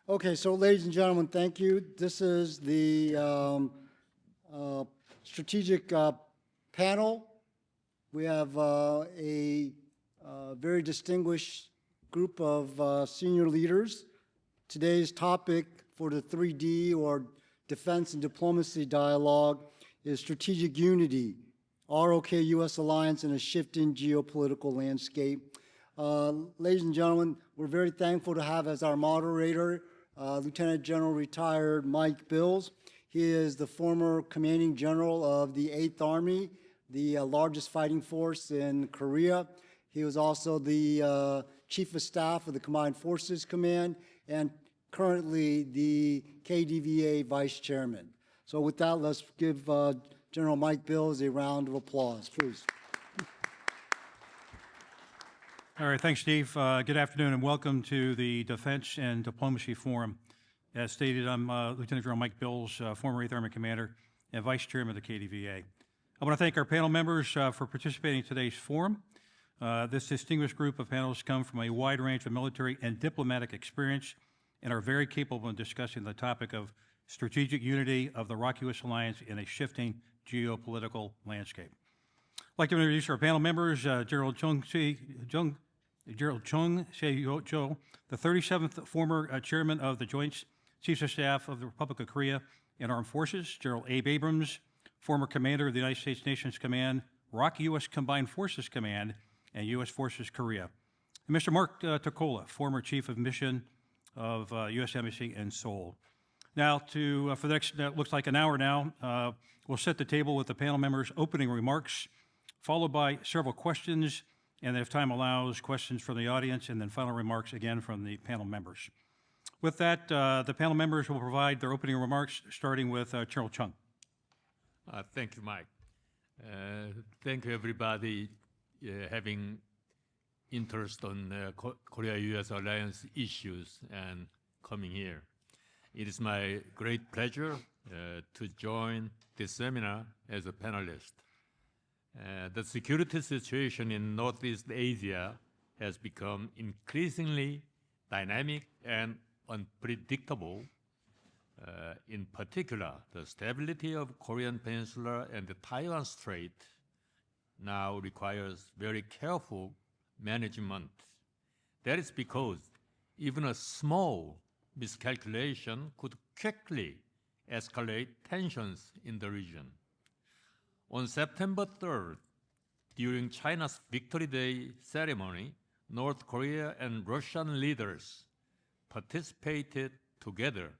Okay, so ladies and gentlemen, thank you. This is the strategic panel. We have a very distinguished group of senior leaders. Today's topic for the 3D or Defense and Diplomacy Dialogue is strategic unity, AROKA-U.S. alliance in a shifting geopolitical landscape. Ladies and gentlemen, we're very thankful to have as our moderator Lieutenant General retired Mike Bills. He is the former commanding general of the 8th Army, the largest fighting force in Korea. He was also the Chief of Staff of the Combined Forces Command and currently the KDVA Vice Chairman. So with that, let's give General Mike Bills a round of applause, please. All right, thanks, Steve. Good afternoon and welcome to the Defense and Diplomacy Forum. As stated, I'm Lieutenant General Mike Bills, former 8th Army Commander and Vice Chairman of the KDVA. I want to thank our panel members for participating in today's forum. This distinguished group of panelists come from a wide range of military and diplomatic experience and are very capable in discussing the topic of strategic unity of the ROK-U.S. alliance in a shifting geopolitical landscape. I'd like to introduce our panel members, General Chung Se-jo, the 37th former chairman of the Joint Chiefs of Staff of the Republic of Korea and Armed Forces, General Abe Abrams, former commander of the United States Nations Command, ROK-U.S. Combined Forces Command, and U.S. Forces Korea. And Mr. Mark Tokola, former Chief of Mission of U.S. Embassy in Seoul. Now, for the next, looks like an hour now, we'll set the table with the panel members' opening remarks, followed by several questions, and if time allows, questions from the audience, and then final remarks again from the panel members. With that, the panel members will provide their opening remarks, starting with General Chung. Thank you, Mike. Thank you, everybody, having interest on Korea-U.S. alliance issues and coming here. It is my great pleasure to join this seminar as a panelist. The security situation in Northeast Asia has become increasingly dynamic and unpredictable. In particular, the stability of Korean Peninsula and the Taiwan Strait now requires very careful management. That is because even a small miscalculation could quickly escalate tensions in the region. On September 3rd, during China's Victory Day ceremony, North Korea and Russian leaders participated together,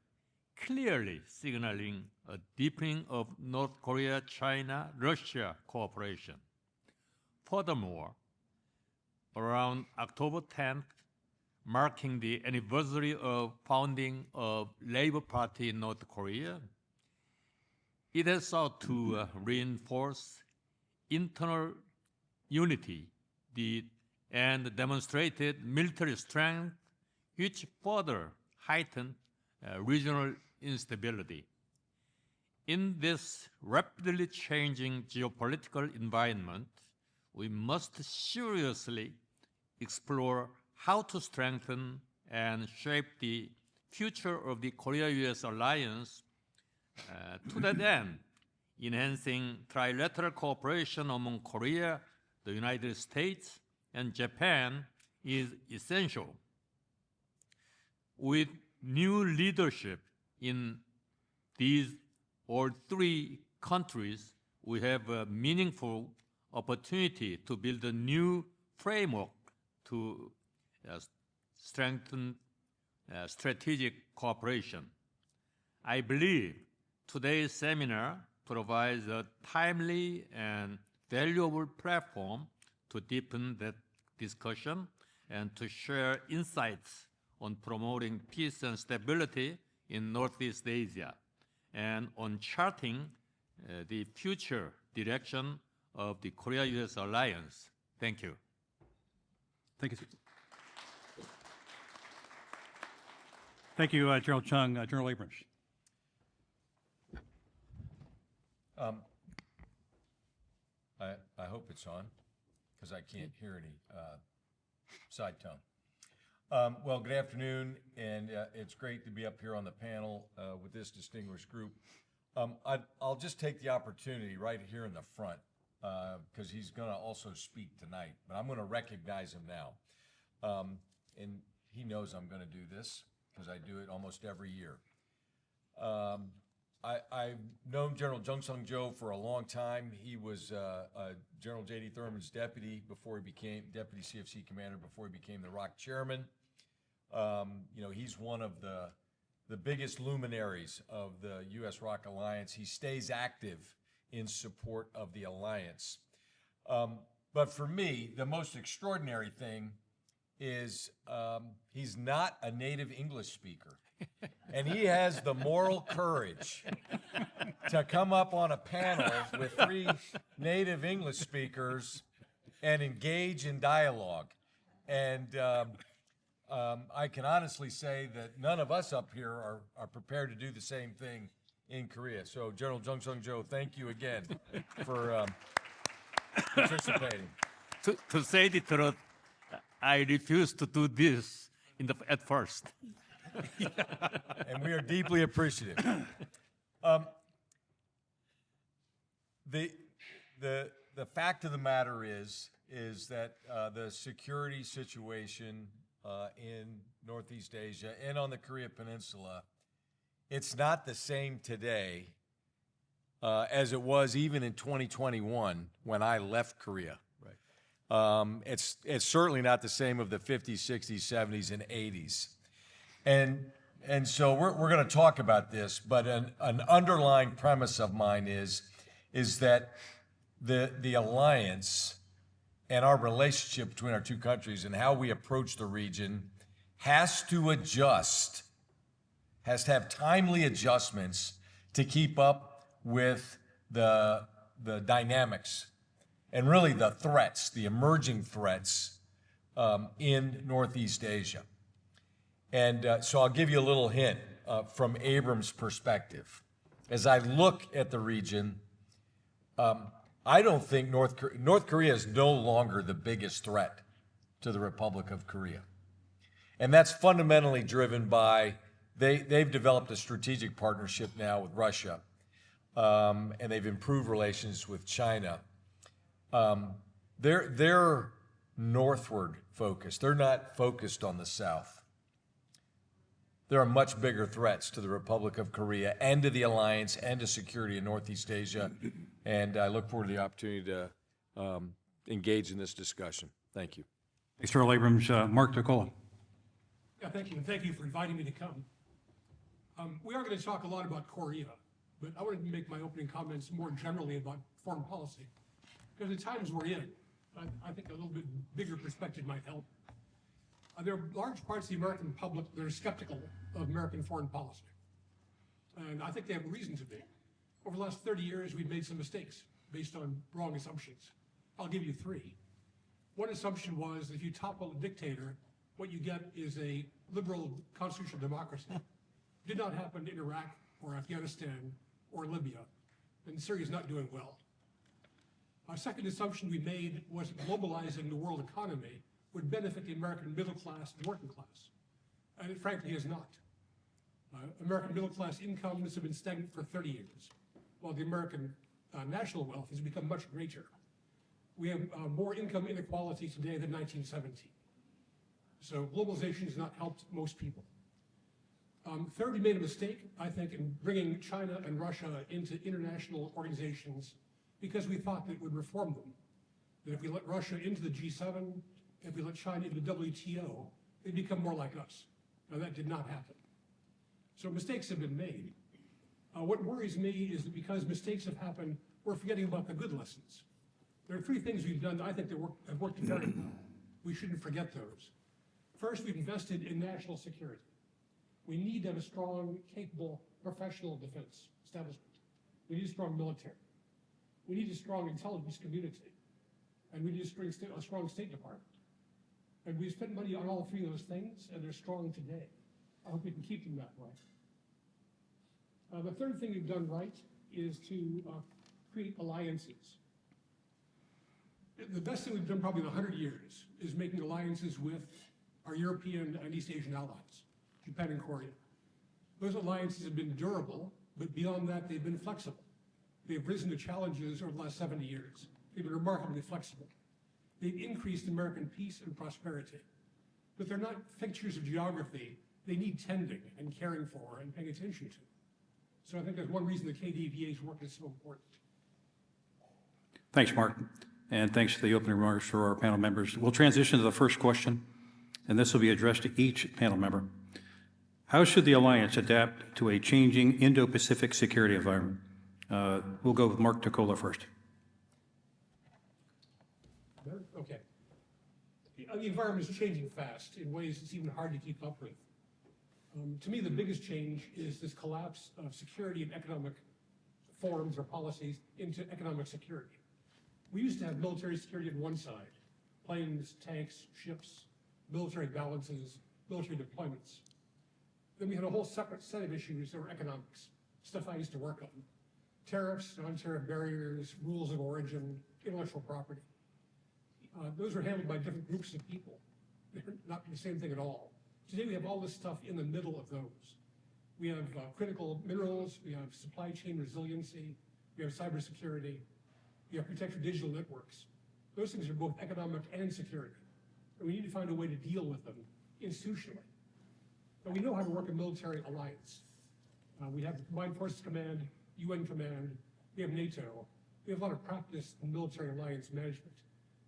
clearly signaling a deepening of North Korea, China, Russia cooperation. Furthermore, around October 10th, marking the anniversary of founding of Labour Party in North Korea, it has sought to reinforce internal unity and demonstrated military strength, which further heightened regional instability. In this rapidly changing geopolitical environment, we must seriously explore how to strengthen and shape the future of the Korea-U.S. alliance. To that end, enhancing trilateral cooperation among Korea, the United States, and Japan is essential. With new leadership in these all three countries, we have a meaningful opportunity to build a new framework to strengthen strategic cooperation. I believe today's seminar provides a timely and valuable platform to deepen that discussion and to share insights on promoting peace and stability in Northeast Asia and on charting the future direction of the Korea-U.S. alliance. Thank you. Thank you. Thank you, General Chung. General Abrams. I hope it's on, because I can't hear any side tone. Well, good afternoon, and it's great to be up here on the panel with this distinguished group. I'll just take the opportunity right here in the front, because he's going to also speak tonight, but I'm going to recognize him now. And he knows I'm going to do this, because I do it almost every year. I've known General Jung Sung-jo for a long time. He was General J.D. Thurman's deputy before he became deputy CFC commander, before he became the ROK chairman. You know, he's one of the biggest luminaries of the U.S. ROK alliance. He stays active in support of the alliance. But for me, the most extraordinary thing is he's not a native English speaker. And he has the moral courage to come up on a panel with 3 native English speakers and engage in dialogue. And I can honestly say that none of us up here are prepared to do the same thing in Korea. So General Jung Sung-jo, thank you again for participating. To say the truth, I refused to do this at first. And we are deeply appreciative. The fact of the matter is that the security situation in Northeast Asia and on the Korea Peninsula, it's not the same today as it was even in 2021 when I left Korea. Right. It's certainly not the same of the 50s, 60s, 70s, and 80s. And so we're going to talk about this, but an underlying premise of mine is that the alliance and our relationship between our two countries and how we approach the region has to adjust, has to have timely adjustments to keep up with the dynamics and really the threats, the emerging threats in Northeast Asia. And so I'll give you a little hint from Abrams' perspective. As I look at the region, I don't think North Korea is no longer the biggest threat to the Republic of Korea. And that's fundamentally driven by, they've developed a strategic partnership now with Russia, and they've improved relations with China. They're northward focused. They're not focused on the south. There are much bigger threats to the Republic of Korea and to the alliance and to security in Northeast Asia. And I look forward to the opportunity to engage in this discussion. Thank you. Thanks, General Abrams. Mark DiCola. Yeah, thank you, and thank you for inviting me to come. We are going to talk a lot about Korea, but I wanted to make my opening comments more generally about foreign policy, because the times we're in, I think a little bit bigger perspective might help. There are large parts of the American public that are skeptical of American foreign policy, and I think they have a reason to be. Over the last 30 years, we've made some mistakes based on wrong assumptions. I'll give you 3. One assumption was that if you topple a dictator, what you get is a liberal constitutional democracy. Did not happen in Iraq or Afghanistan or Libya, and Syria is not doing well. Our second assumption we made was globalizing the world economy would benefit the American middle class and working class, and it frankly has not. American middle class incomes have been stagnant for 30 years, while the American national wealth has become much greater. We have more income inequality today than 1917. So globalization has not helped most people. Third, we made a mistake, I think, in bringing China and Russia into international organizations because we thought that it would reform them. That if we let Russia into the G7, if we let China into the WTO, they'd become more like us. Now that did not happen. So mistakes have been made. What worries me is that because mistakes have happened, we're forgetting about the good lessons. There are 3 things we've done that I think that have worked very well. We shouldn't forget those. First, we've invested in national security. We need to have a strong, capable, professional defense establishment. We need a strong military. We need a strong intelligence community. And we need a strong State Department. And we spent money on all 3 of those things, and they're strong today. I hope we can keep them that way. The third thing we've done right is to create alliances. The best thing we've done probably in 100 years is making alliances with our European and East Asian allies, Japan and Korea. Those alliances have been durable, but beyond that, they've been flexible. They've risen to challenges over the last 70 years. They've been remarkably flexible. They've increased American peace and prosperity. But they're not fixtures of geography. They need tending and caring for and paying attention to. So I think that's one reason the KDVA's work is so important. Thanks, Mark, and thanks for the opening remarks for our panel members. We'll transition to the first question, and this will be addressed to each panel member. How should the Alliance adapt to a changing Indo-Pacific security environment? We'll go with Mark Nicola first. Okay. The environment is changing fast in ways it's even hard to keep up with. To me, the biggest change is this collapse of security and economic forms or policies into economic security. We used to have military security on one side, planes, tanks, ships, military balances, military deployments. Then we had a whole separate set of issues that were economics, stuff I used to work on. Tariffs, non-tariff barriers, rules of origin, intellectual property. Those were handled by different groups of people. They're not the same thing at all. Today we have all this stuff in the middle of those. We have critical minerals, we have supply chain resiliency, we have cybersecurity, we have protection of digital networks. Those things are both economic and security. And we need to find a way to deal with them institutionally. But we know how to work a military alliance. We have Combined Forces Command, UN Command, we have NATO. We have a lot of practice in military alliance management.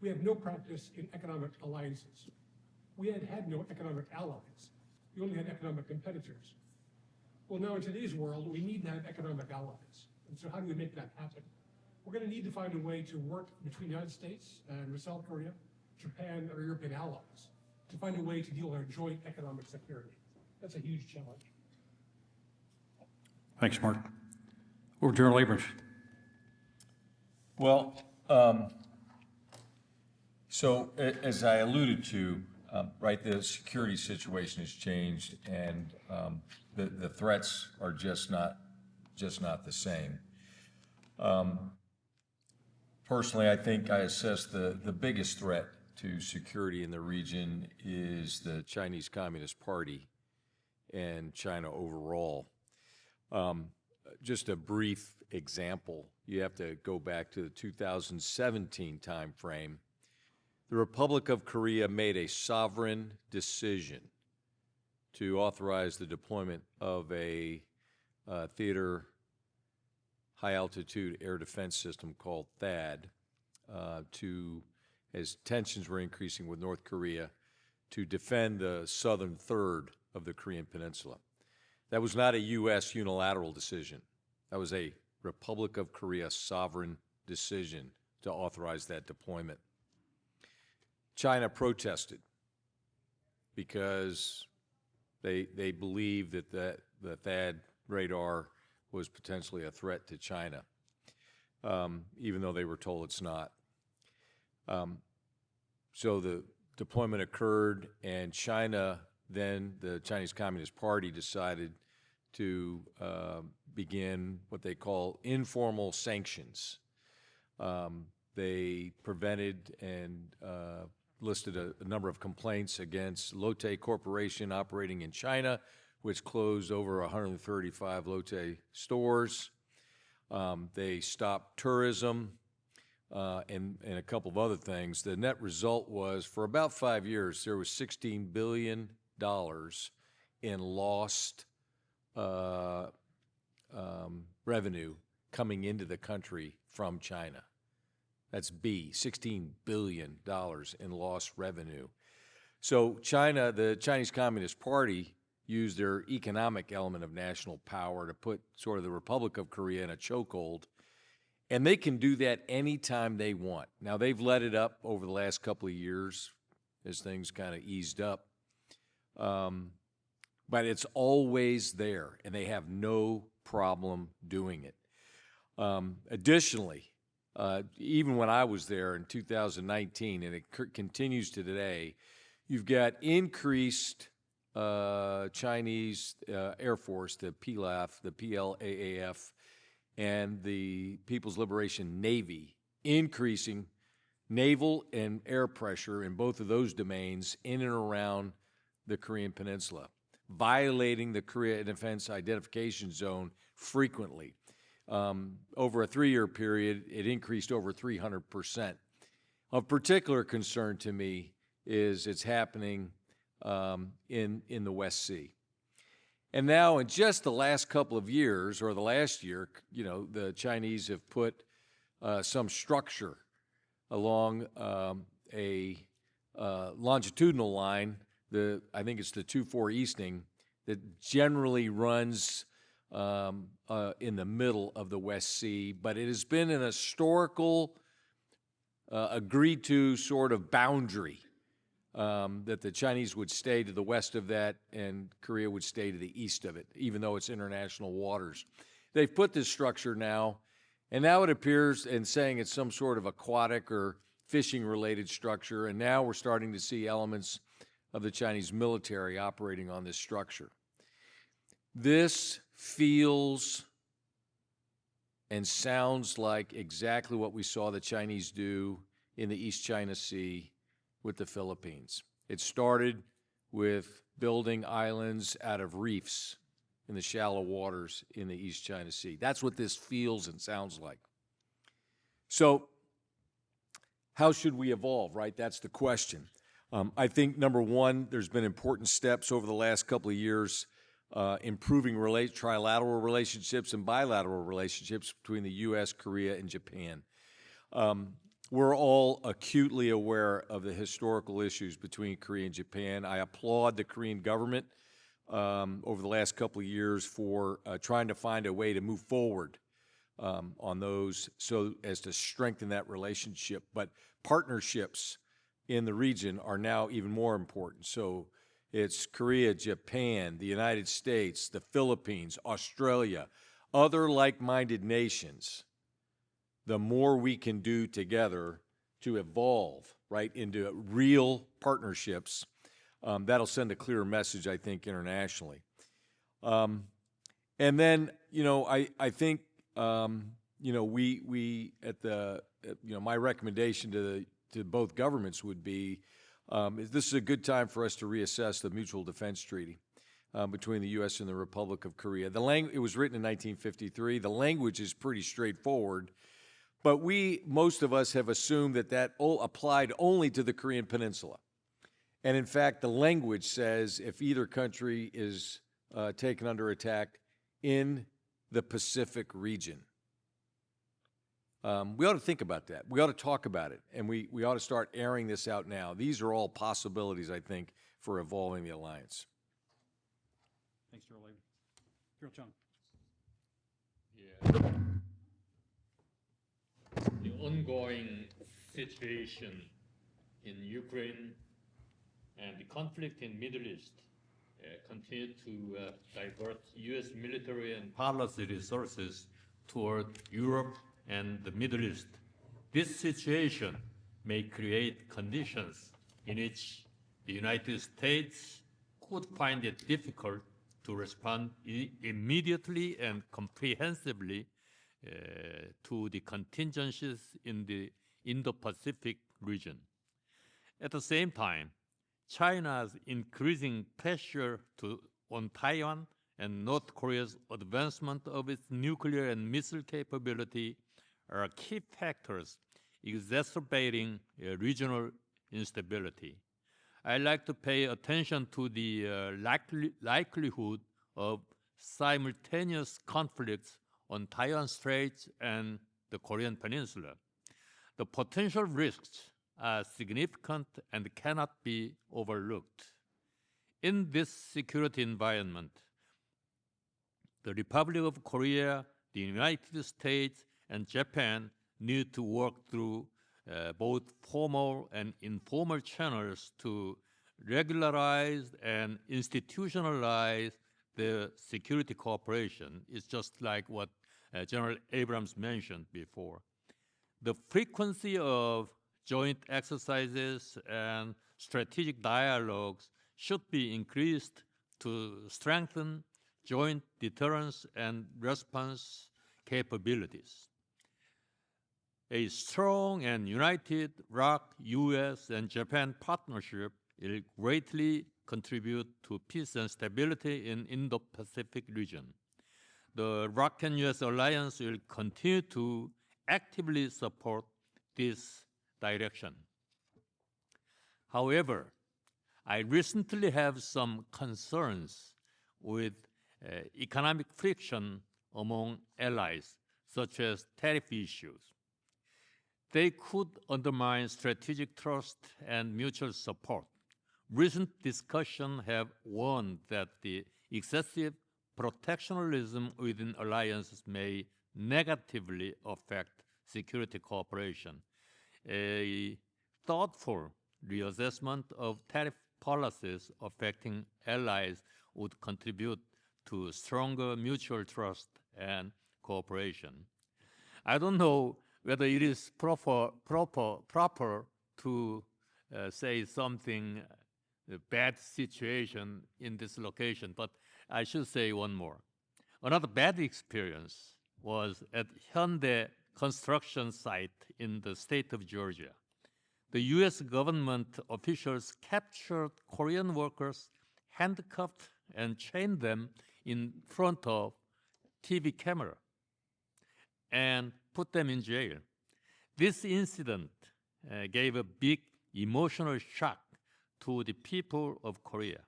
We have no practice in economic alliances. We had no economic allies. We only had economic competitors. Well, now in today's world, we need to have economic allies. And so how do we make that happen? We're going to need to find a way to work between the United States and with South Korea, Japan, or European allies to find a way to deal with our joint economic security. That's a huge challenge. Thanks, Mark. Over to General Abrams. Well, so as I alluded to, right, the security situation has changed, and the threats are just not the same. Personally, I think I assess the biggest threat to security in the region is the Chinese Communist Party and China overall. Just a brief example, you have to go back to the 2017 timeframe. The Republic of Korea made a sovereign decision to authorize the deployment of a theater high-altitude air defense system called THAAD as tensions were increasing with North Korea, to defend the southern third of the Korean Peninsula. That was not a U.S. unilateral decision. That was a Republic of Korea sovereign decision to authorize that deployment. China protested because they believed that the THAAD radar was potentially a threat to China, even though they were told it's not. So the deployment occurred, and China, then the Chinese Communist Party, decided to begin what they call informal sanctions. They prevented and listed a number of complaints against Lotte Corporation operating in China, which closed over 135 Lotte stores. They stopped tourism and a couple of other things. The net result was, for about 5 years, there was $16 billion in lost revenue coming into the country from China. That's $16 billion in lost revenue. So China, the Chinese Communist Party, used their economic element of national power to put sort of the Republic of Korea in a chokehold, and they can do that anytime they want. Now, they've let it up over the last couple of years as things kind of eased up, but it's always there, and they have no problem doing it. Additionally, even when I was there in 2019, and it continues to today, you've got increased Chinese Air Force, the PLAF, the PLAAF, and the People's Liberation Navy, increasing naval and air pressure in both of those domains in and around the Korean Peninsula, violating the Korea Defense Identification Zone frequently. Over a 3-year period, it increased over 300%. Of particular concern to me is it's happening in the West Sea. And now in just the last couple of years, or the last year, you know, the Chinese have put some structure along a longitudinal line, I think it's the 2-4 Easting, that generally runs in the middle of the West Sea, but it has been an historical, agreed to sort of boundary that the Chinese would stay to the west of that and Korea would stay to the east of it, even though it's international waters. They've put this structure now, and now it appears, and saying it's some sort of aquatic or fishing-related structure, and now we're starting to see elements of the Chinese military operating on this structure. This feels and sounds like exactly what we saw the Chinese do in the East China Sea with the Philippines. It started with building islands out of reefs in the shallow waters in the East China Sea. That's what this feels and sounds like. So, how should we evolve, right? That's the question. I think, number one, there's been important steps over the last couple of years improving trilateral relationships and bilateral relationships between the U.S., Korea, and Japan. We're all acutely aware of the historical issues between Korea and Japan. I applaud the Korean government over the last couple of years for trying to find a way to move forward on those so as to strengthen that relationship. But partnerships in the region are now even more important. So it's Korea, Japan, the United States, the Philippines, Australia, other like-minded nations. The more we can do together to evolve, right, into real partnerships, that'll send a clearer message, I think, internationally. And then, you know, I think, you know, we at the, you know, my recommendation to both governments would be, this is a good time for us to reassess the Mutual Defense Treaty between the U.S. and the Republic of Korea. It was written in 1953. The language is pretty straightforward. But most of us have assumed that applied only to the Korean Peninsula. And in fact, the language says if either country is taken under attack in the Pacific region. We ought to think about that. We ought to talk about it. And we ought to start airing this out now. These are all possibilities, I think, for evolving the alliance. Thanks, General Lee. General Chung. Yeah. The ongoing situation in Ukraine and the conflict in Middle East continue to divert U.S. military and policy resources toward Europe and the Middle East. This situation may create conditions in which the United States could find it difficult to respond immediately and comprehensively to the contingencies in the Indo-Pacific region. At the same time, China's increasing pressure on Taiwan and North Korea's advancement of its nuclear and missile capability are key factors exacerbating regional instability. I'd like to pay attention to the likelihood of simultaneous conflicts on Taiwan Straits and the Korean Peninsula. The potential risks are significant and cannot be overlooked. In this security environment, the Republic of Korea, the United States, and Japan need to work through both formal and informal channels to regularize and institutionalize the security cooperation. It's just like what General Abrams mentioned before. The frequency of joint exercises and strategic dialogues should be increased to strengthen joint deterrence and response capabilities. A strong and united ROK, U.S., and Japan partnership will greatly contribute to peace and stability in Indo-Pacific region. The ROK and U.S. alliance will continue to actively support this direction. However, I recently have some concerns with economic friction among allies, such as tariff issues. They could undermine strategic trust and mutual support. Recent discussions have warned that the excessive protectionism within alliances may negatively affect security cooperation. A thoughtful reassessment of tariff policies affecting allies would contribute to stronger mutual trust and cooperation. I don't know whether it is proper to say something bad situation in this location, but I should say one more. Another bad experience was at Hyundai construction site in the state of Georgia. The U.S. government officials captured Korean workers, handcuffed and chained them in front of TV camera and put them in jail. This incident gave a big emotional shock to the people of Korea.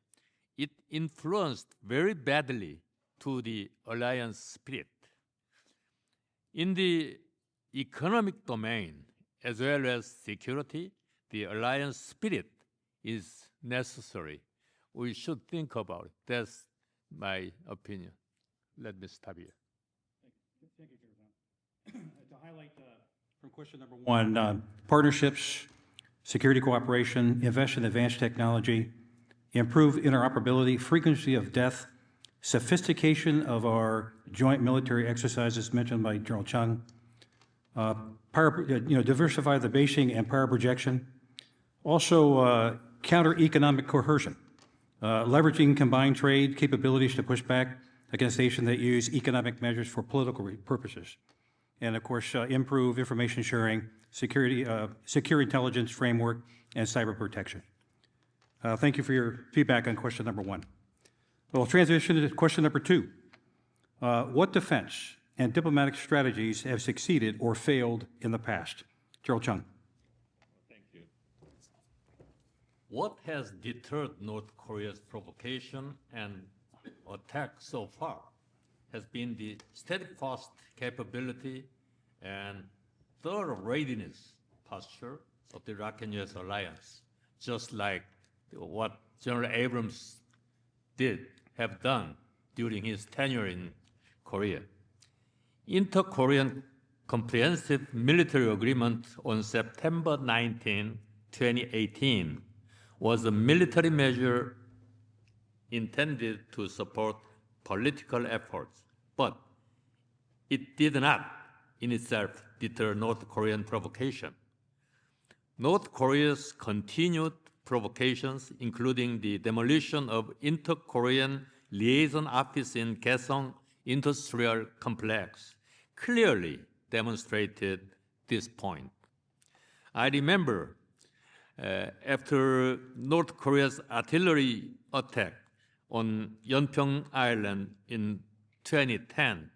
It influenced very badly to the alliance spirit. In the economic domain, as well as security, the alliance spirit is necessary. We should think about it. That's my opinion. Let me stop here. Thank you, Chairman. To highlight from question number one, partnerships, security cooperation, invest in advanced technology, improve interoperability, frequency of death, sophistication of our joint military exercises mentioned by General Chung, diversify the basing and power projection, also counter economic coercion, leveraging combined trade capabilities to push back against nations that use economic measures for political purposes, and of course improve information sharing, secure intelligence framework, and cyber protection. Thank you for your feedback on question number one. We'll transition to question number two. What defense and diplomatic strategies have succeeded or failed in the past? General Chung. Thank you. What has deterred North Korea's provocation and attack so far has been the steadfast capability and thorough readiness posture of the ROK and U.S. alliance, just like what General Abrams have done during his tenure in Korea. Inter-Korean Comprehensive Military Agreement on September 19, 2018 was a military measure intended to support political efforts, but it did not in itself deter North Korean provocation. North Korea's continued provocations, including the demolition of Inter-Korean Liaison Office in Kaesong Industrial Complex, clearly demonstrated this point. I remember after North Korea's artillery attack on Yeonpyeong Island in 2010,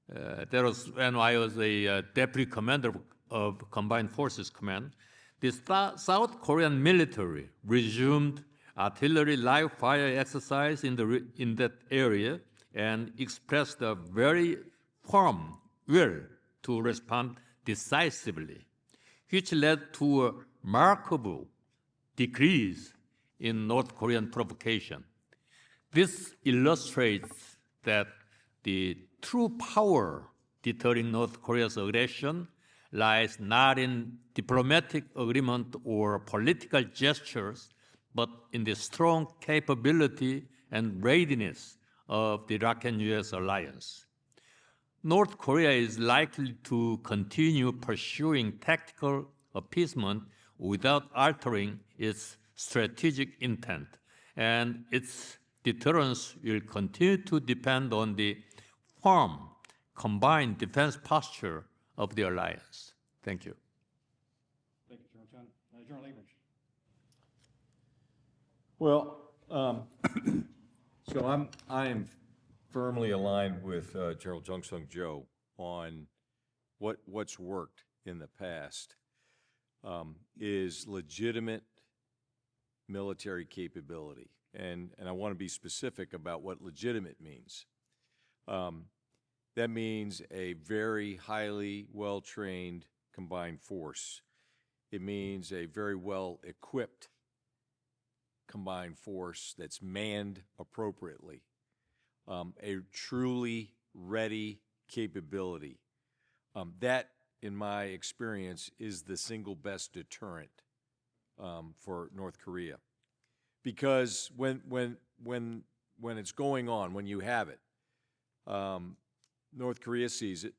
that was when I was a deputy commander of Combined Forces Command. The South Korean military resumed artillery live fire exercise in that area and expressed a very firm will to respond decisively, which led to a remarkable decrease in North Korean provocation. This illustrates that the true power deterring North Korea's aggression lies not in diplomatic agreement or political gestures, but in the strong capability and readiness of the ROK and U.S. alliance. North Korea is likely to continue pursuing tactical appeasement without altering its strategic intent, and its deterrence will continue to depend on the firm, combined defense posture of the alliance. Thank you. Thank you, General Chung. General Abrams. Well, so I am firmly aligned with General Jung Sung Joe on what's worked in the past is legitimate military capability, and I want to be specific about what legitimate means. That means a very highly well-trained combined force. It means a very well-equipped combined force that's manned appropriately, a truly ready capability. That, in my experience, is the single best deterrent for North Korea, because when it's going on, when you have it, North Korea sees it,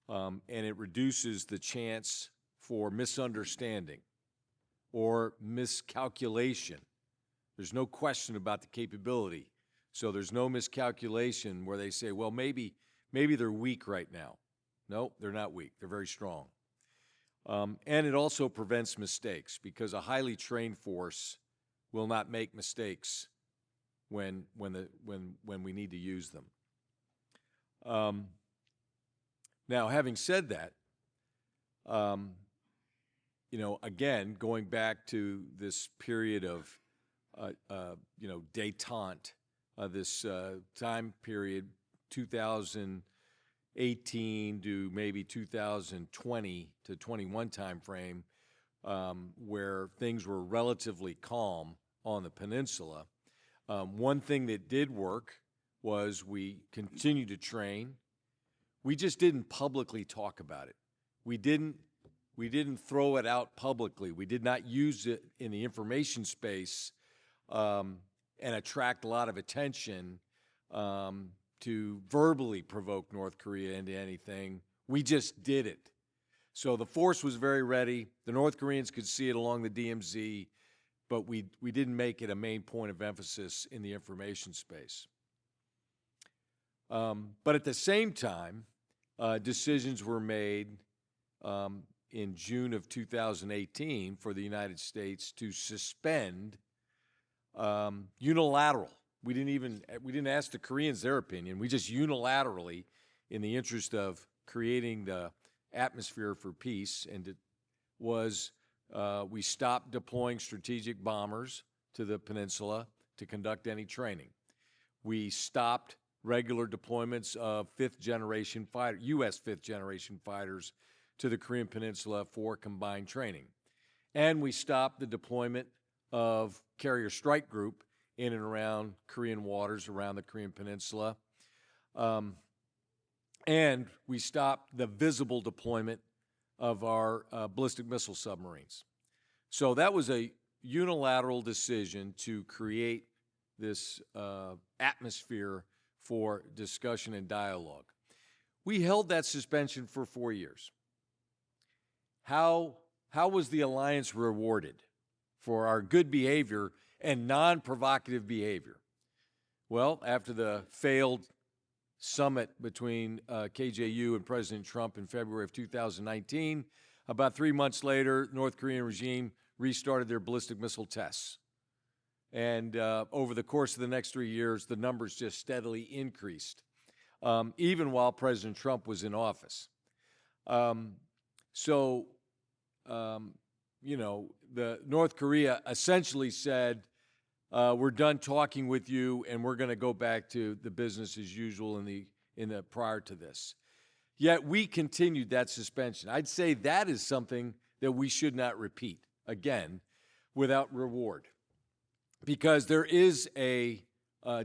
and it reduces the chance for misunderstanding or miscalculation. There's no question about the capability, so there's no miscalculation where they say, well, maybe they're weak right now. No, they're not weak. They're very strong. And it also prevents mistakes, because a highly trained force will not make mistakes when we need to use them. Now, having said that, again, going back to this period of, détente, this time period, 2018 to maybe 2020 to 21 timeframe, where things were relatively calm on the peninsula. One thing that did work was we continued to train. We just didn't publicly talk about it. We didn't throw it out publicly. We did not use it in the information space and attract a lot of attention to verbally provoke North Korea into anything. We just did it. So the force was very ready. The North Koreans could see it along the DMZ, but we didn't make it a main point of emphasis in the information space. But at the same time, decisions were made in June of 2018 for the United States to suspend unilateral. We didn't ask the Koreans their opinion. We just unilaterally, in the interest of creating the atmosphere for peace, and it was we stopped deploying strategic bombers to the peninsula to conduct any training. We stopped regular deployments of U.S. fifth-generation fighters to the Korean Peninsula for combined training. And we stopped the deployment of Carrier Strike Group in and around Korean waters around the Korean Peninsula. And we stopped the visible deployment of our ballistic missile submarines. So that was a unilateral decision to create this atmosphere for discussion and dialogue. We held that suspension for 4 years. How was the alliance rewarded for our good behavior and non-provocative behavior? Well, after the failed summit between KJU and President Trump in February of 2019, about 3 months later, the North Korean regime restarted their ballistic missile tests. And over the course of the next 3 years, the numbers just steadily increased, even while President Trump was in office. The North Korea essentially said, we're done talking with you, and we're going to go back to the business as usual in the prior to this. Yet we continued that suspension. I'd say that is something that we should not repeat, again, without reward, because there is a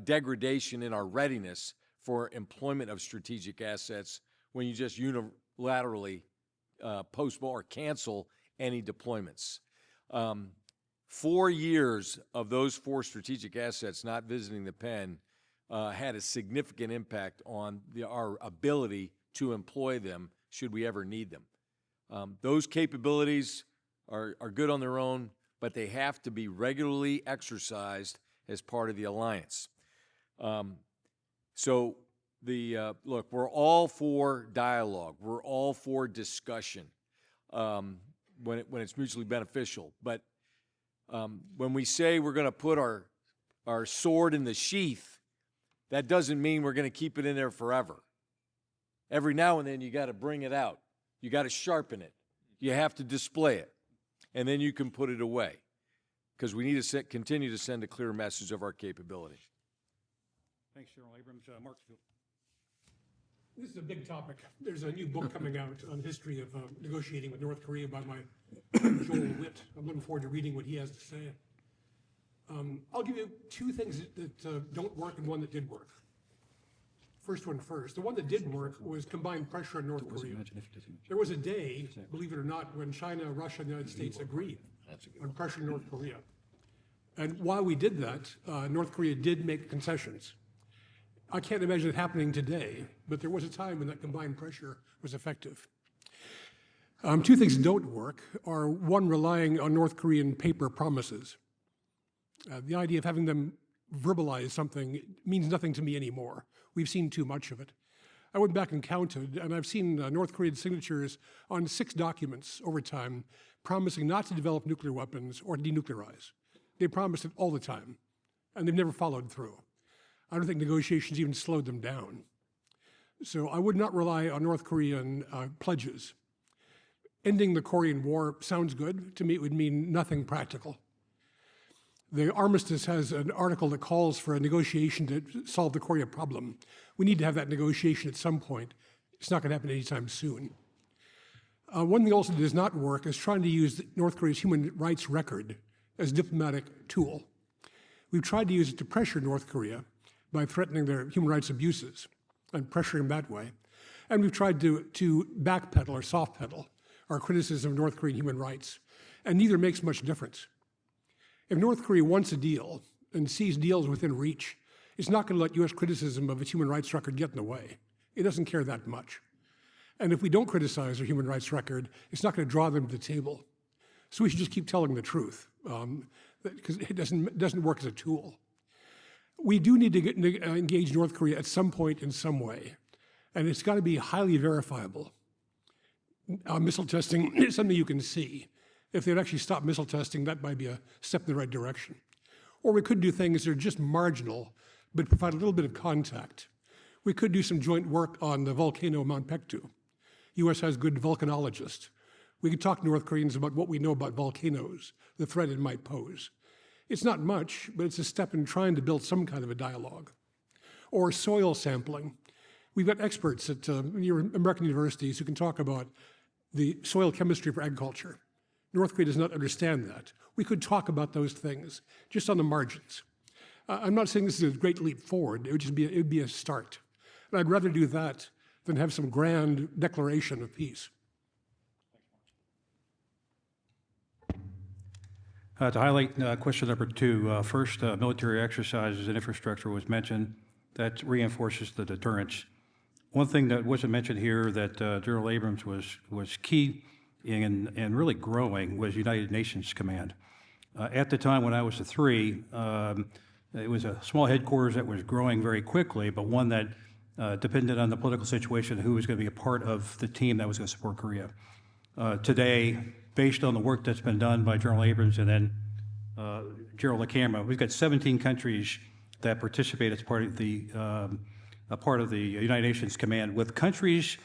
degradation in our readiness for employment of strategic assets when you just unilaterally postpone or cancel any deployments. 4 years of those 4 strategic assets not visiting the pen had a significant impact on our ability to employ them should we ever need them. Those capabilities are good on their own, but they have to be regularly exercised as part of the alliance. Look, we're all for dialogue. We're all for discussion when it's mutually beneficial. But When we say we're going to put our sword in the sheath, that doesn't mean we're going to keep it in there forever. Every now and then you got to bring it out. You got to sharpen it. You have to display it. And then you can put it away. Because we need to continue to send a clear message of our capability. Thanks, General Abrams. Mark. This is a big topic. There's a new book coming out on history of negotiating with North Korea by my friend Joel Witt. I'm looking forward to reading what he has to say. I'll give you two things that don't work and one that did work. First one first. The one that did work was combined pressure on North Korea. There was a day, believe it or not, when China, Russia, and the United States agreed on pressuring North Korea. And while we did that, North Korea did make concessions. I can't imagine it happening today, but there was a time when that combined pressure was effective. Two things that don't work are, one, relying on North Korean paper promises. The idea of having them verbalize something means nothing to me anymore. We've seen too much of it. I went back and counted, and I've seen North Korean signatures on 6 documents over time promising not to develop nuclear weapons or denuclearize. They promised it all the time, and they've never followed through. I don't think negotiations even slowed them down. So I would not rely on North Korean pledges. Ending the Korean War sounds good. To me, it would mean nothing practical. The armistice has an article that calls for a negotiation to solve the Korea problem. We need to have that negotiation at some point. It's not going to happen anytime soon. One thing also that does not work is trying to use North Korea's human rights record as a diplomatic tool. We've tried to use it to pressure North Korea by threatening their human rights abuses and pressuring that way. And we've tried to backpedal or soft pedal our criticism of North Korean human rights, and neither makes much difference. If North Korea wants a deal and sees deals within reach, it's not going to let U.S. criticism of its human rights record get in the way. It doesn't care that much. And if we don't criticize their human rights record, it's not going to draw them to the table. So we should just keep telling the truth, because it doesn't work as a tool. We do need to engage North Korea at some point in some way, and it's got to be highly verifiable. Missile testing is something you can see. If they'd actually stop missile testing, that might be a step in the right direction. Or we could do things that are just marginal, but provide a little bit of contact. We could do some joint work on the volcano Mount Pektu. U.S. has good volcanologists. We could talk to North Koreans about what we know about volcanoes, the threat it might pose. It's not much, but it's a step in trying to build some kind of a dialogue. Or soil sampling. We've got experts at American universities who can talk about the soil chemistry for agriculture. North Korea does not understand that. We could talk about those things, just on the margins. I'm not saying this is a great leap forward. It would be a start. And I'd rather do that than have some grand declaration of peace. To highlight question number 2, first, military exercises and infrastructure was mentioned. That reinforces the deterrence. One thing that wasn't mentioned here that General Abrams was key in and really growing was United Nations Command. At the time when I was a 3, it was a small headquarters that was growing very quickly, but one that depended on the political situation, who was going to be a part of the team that was going to support Korea. Today, based on the work that's been done by General Abrams and then General LaCamera, we've got 17 countries that participate as part of the United Nations Command, with countries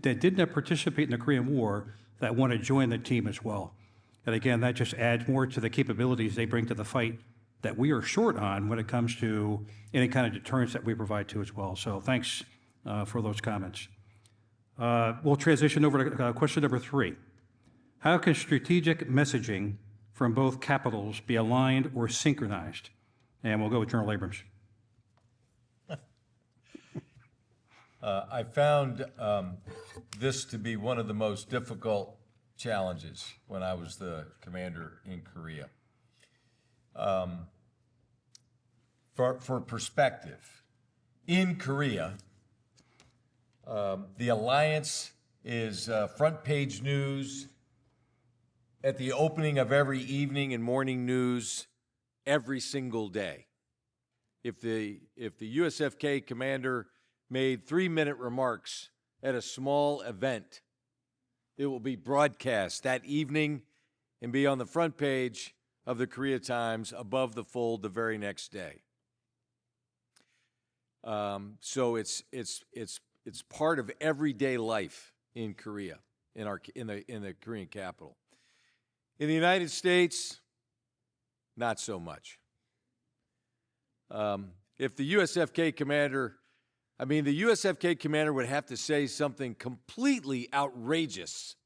that did not participate in the Korean War that want to join the team as well. And again, that just adds more to the capabilities they bring to the fight that we are short on when it comes to any kind of deterrence that we provide to as well. So thanks for those comments. We'll transition over to question number 3. How can strategic messaging from both capitals be aligned or synchronized? And we'll go with General Abrams. I found this to be one of the most difficult challenges when I was the commander in Korea. For perspective, in Korea, the alliance is front page news at the opening of every evening and morning news every single day. If the USFK commander made 3-minute remarks at a small event, it will be broadcast that evening and be on the front page of the Korea Times above the fold the very next day. So it's part of everyday life in Korea, in the Korean capital. In the United States, not so much. If the USFK commander, the USFK commander would have to say something completely outrageous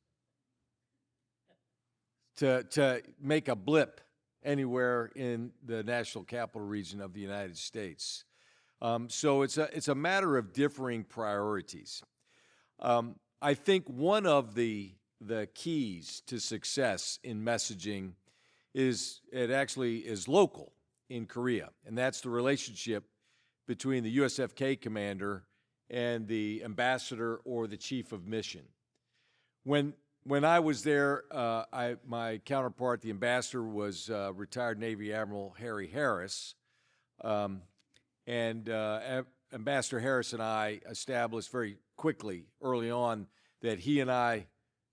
to make a blip anywhere in the national capital region of the United States. So it's a matter of differing priorities. I think one of the keys to success in messaging is local in Korea, and that's the relationship between the USFK commander and the ambassador or the chief of mission. When I was there, my counterpart, the ambassador, was retired Navy Admiral Harry Harris, and Ambassador Harris and I established very quickly, early on, that he and I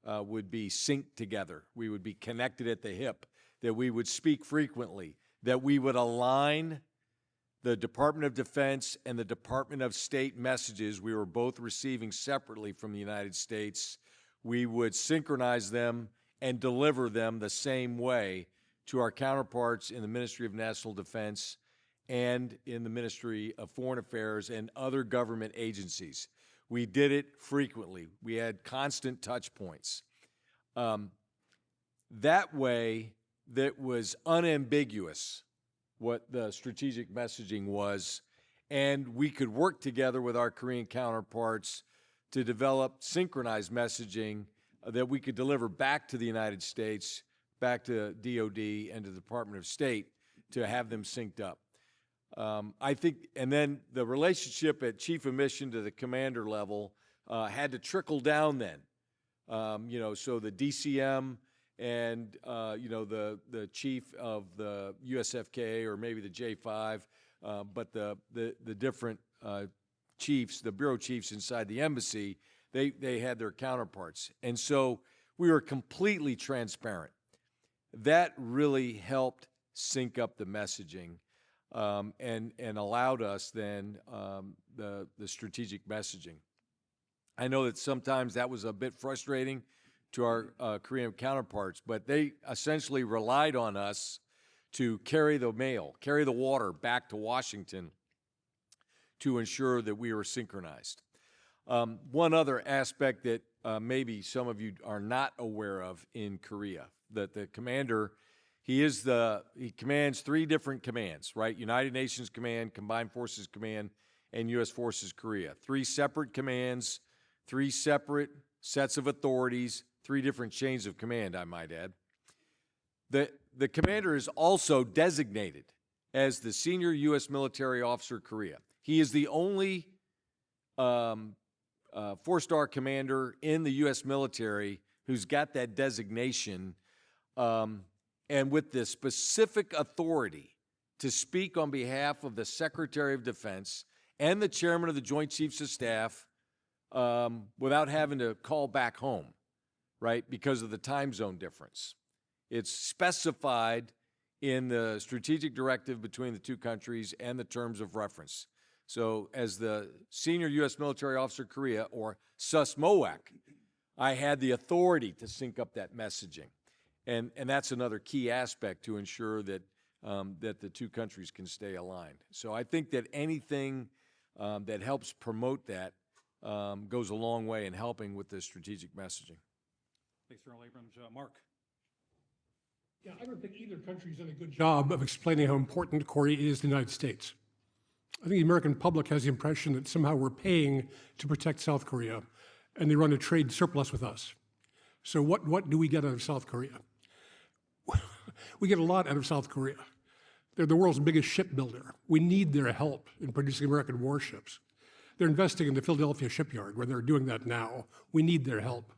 would be synced together. We would be connected at the hip, that we would speak frequently, that we would align the Department of Defense and the Department of State messages we were both receiving separately from the United States. We would synchronize them and deliver them the same way to our counterparts in the Ministry of National Defense and in the Ministry of Foreign Affairs and other government agencies. We did it frequently. We had constant touch points. That way, that was unambiguous what the strategic messaging was, and we could work together with our Korean counterparts to develop synchronized messaging that we could deliver back to the United States, back to DOD and to the Department of State to have them synced up. I think, and then the relationship at chief of mission to the commander level had to trickle down then. So the DCM and, the chief of the USFK or maybe the J5, but the different chiefs, the bureau chiefs inside the embassy, they had their counterparts. And so we were completely transparent. That really helped sync up the messaging and allowed us then the strategic messaging. I know that sometimes that was a bit frustrating to our Korean counterparts, but they essentially relied on us to carry the mail, carry the water back to Washington to ensure that we were synchronized. One other aspect that maybe some of you are not aware of in Korea, that the commander, he commands three different commands, right? United Nations Command, Combined Forces Command, and U.S. Forces Korea. Three separate commands, three separate sets of authorities, three different chains of command, I might add. The commander is also designated as the senior U.S. military officer Korea. He is the only four-star commander in the U.S. military who's got that designation and with the specific authority to speak on behalf of the Secretary of Defense and the Chairman of the Joint Chiefs of Staff without having to call back home, right, because of the time zone difference. It's specified in the strategic directive between the two countries and the terms of reference. So as the senior U.S. military officer Korea, or SUSMOAC, I had the authority to sync up that messaging. And that's another key aspect to ensure that, that the two countries can stay aligned. So I think that anything that helps promote that goes a long way in helping with the strategic messaging. Thanks, General Abrams. Mark. Yeah, I don't think either country's done a good job of explaining how important Korea is to the United States. I think the American public has the impression that somehow we're paying to protect South Korea, and they run a trade surplus with us. So what do we get out of South Korea? We get a lot out of South Korea. They're the world's biggest shipbuilder. We need their help in producing American warships. They're investing in the Philadelphia shipyard, where they're doing that now. We need their help.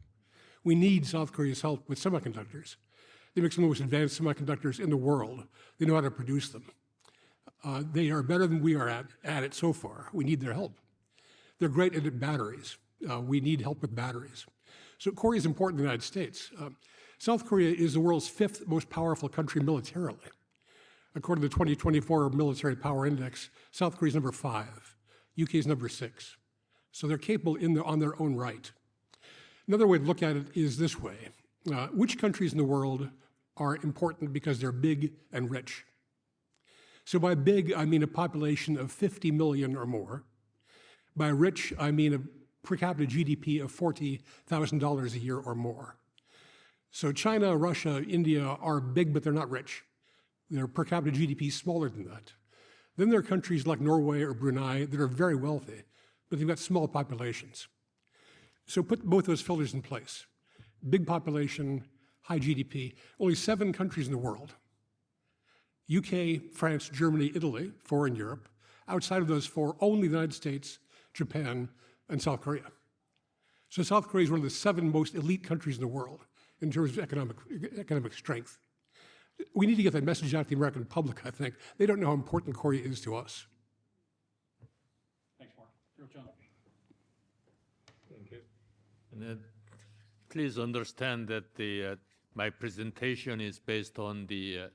We need South Korea's help with semiconductors. They make some of the most advanced semiconductors in the world. They know how to produce them. They are better than we are at it so far. We need their help. They're great at batteries. We need help with batteries. So Korea is important to the United States. South Korea is the world's 5th most powerful country militarily. According to the 2024 Military Power Index, South Korea is number 5. UK is number 6. So they're capable on their own right. Another way to look at it is this way. Which countries in the world are important because they're big and rich? So by big, I mean a population of 50 million or more. By rich, I mean a per capita GDP of $40,000 a year or more. So China, Russia, India are big, but they're not rich. Their per capita GDP is smaller than that. Then there are countries like Norway or Brunei that are very wealthy, but they've got small populations. So put both those filters in place. Big population, high GDP, only 7 countries in the world. UK, France, Germany, Italy, 4 in Europe. Outside of those 4, only the United States, Japan, and South Korea. So South Korea is one of the 7 most elite countries in the world in terms of economic strength. We need to get that message out to the American public, I think. They don't know how important Korea is to us. Thanks, Mark. General Chung. Thank you. And please understand that my presentation is based on the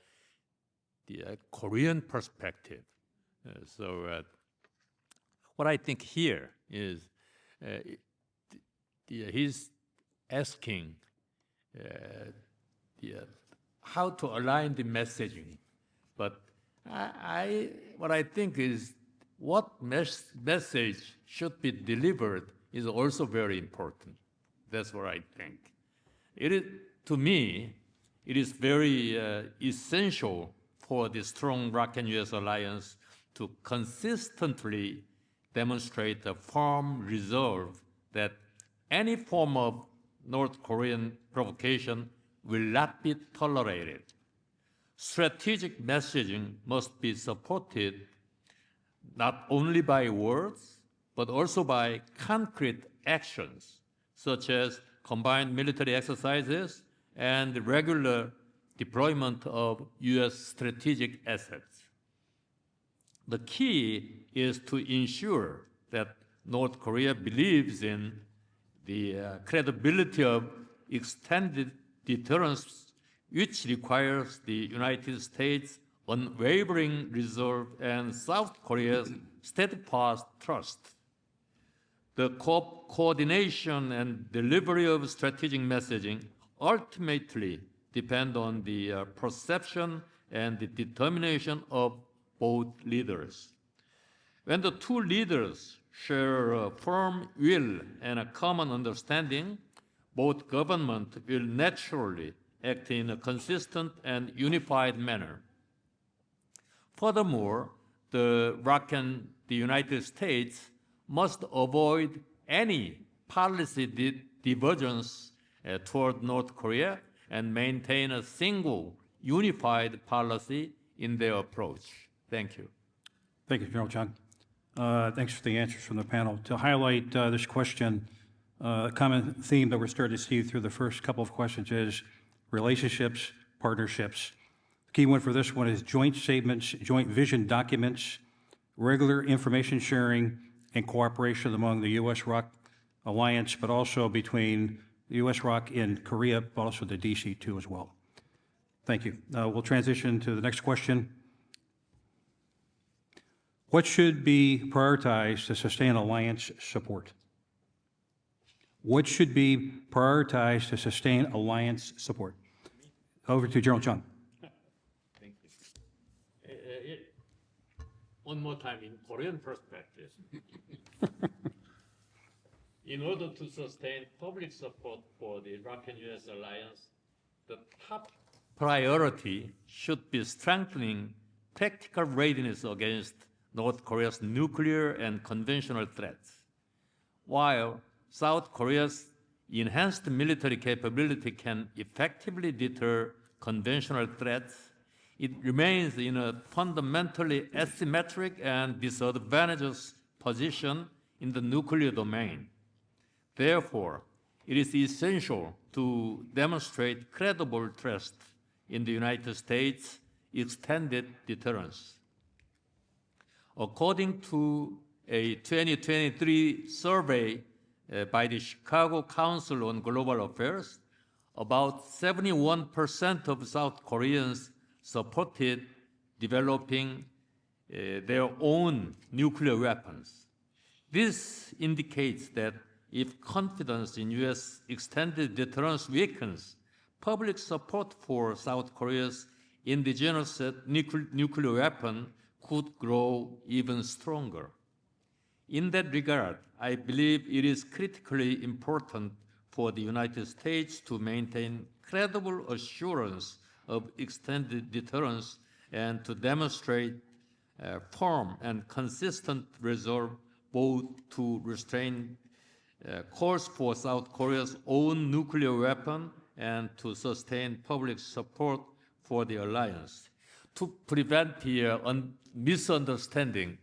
Korean perspective. What I think here is he's asking how to align the messaging, but what I think is what message should be delivered is also very important. That's what I think. To me, it is very essential for the strong ROK and U.S. alliance to consistently demonstrate a firm resolve that any form of North Korean provocation will not be tolerated. Strategic messaging must be supported not only by words, but also by concrete actions, such as combined military exercises and the regular deployment of U.S. strategic assets. The key is to ensure that North Korea believes in the credibility of extended deterrence, which requires the United States' unwavering resolve and South Korea's steadfast trust. The coordination and delivery of strategic messaging ultimately depend on the perception and the determination of both leaders. When the 2 leaders share a firm will and a common understanding, both governments will naturally act in a consistent and unified manner. Furthermore, the ROK and the United States must avoid any policy divergence toward North Korea and maintain a single, unified policy in their approach. Thank you. Thank you, General Chung. Thanks for the answers from the panel. To highlight this question, a common theme that we're starting to see through the first couple of questions is relationships, partnerships. The key one for this one is joint statements, joint vision documents, regular information sharing, and cooperation among the U.S.-ROK alliance, but also between the U.S.-ROK in Korea, but also the DC-2 as well. Thank you. We'll transition to the next question. What should be prioritized to sustain alliance support? What should be prioritized to sustain alliance support? Over to General Chung. Thank you. One more time in Korean perspective. In order to sustain public support for the ROK and U.S. alliance, the top priority should be strengthening tactical readiness against North Korea's nuclear and conventional threats. While South Korea's enhanced military capability can effectively deter conventional threats, it remains in a fundamentally asymmetric and disadvantageous position in the nuclear domain. Therefore, it is essential to demonstrate credible trust in the United States' extended deterrence. According to a 2023 survey by the Chicago Council on Global Affairs, about 71% of South Koreans supported developing their own nuclear weapons. This indicates that if confidence in U.S. extended deterrence weakens, public support for South Korea's indigenous nuclear weapon could grow even stronger. In that regard, I believe it is critically important for the United States to maintain credible assurance of extended deterrence and to demonstrate firm and consistent resolve both to restrain calls for South Korea's own nuclear weapon and to sustain public support for the alliance. To prevent the misunderstanding,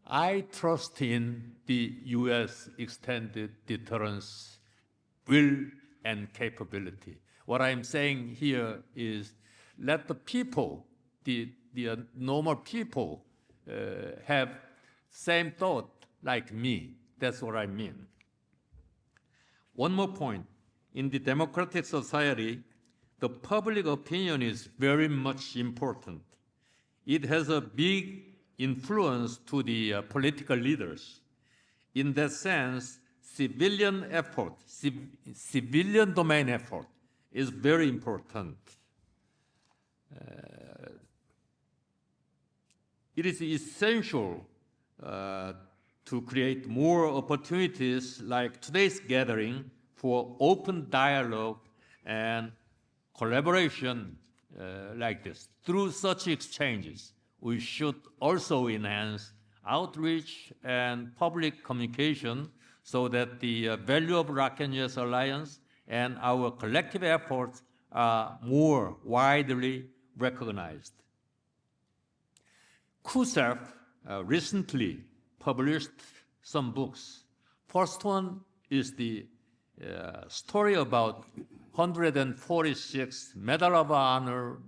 I trust in the U.S. extended deterrence will and capability. What I'm saying here is let the people, the normal people, have same thought like me. That's what I mean. One more point. In the democratic society, the public opinion is very much important. It has a big influence to the political leaders. In that sense, civilian effort, civilian domain effort is very important. It is essential to create more opportunities like today's gathering for open dialogue and collaboration like this. Through such exchanges, we should also enhance outreach and public communication so that the value of ROK-US alliance and our collective efforts are more widely recognized. KUSEF recently published some books. First one is the story about 146 Medal of Honor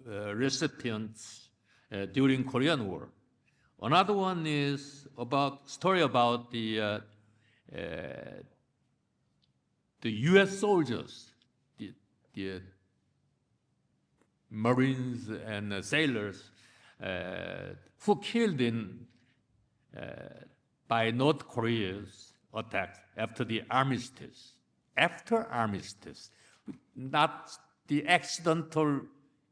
recipients during Korean War. Another one is story about the U.S. soldiers, the Marines and sailors who killed by North Korea's attacks after the armistice. After armistice, not the accidental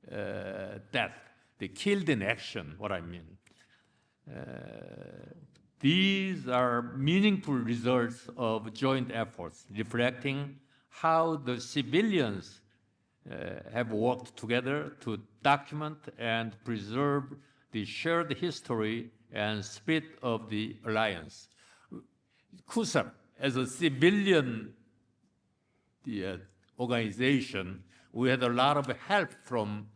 death, the killed in action, what I mean. These are meaningful results of joint efforts, reflecting how the civilians have worked together to document and preserve the shared history and spirit of the alliance. KUSEP, as a civilian organization, we had a lot of help from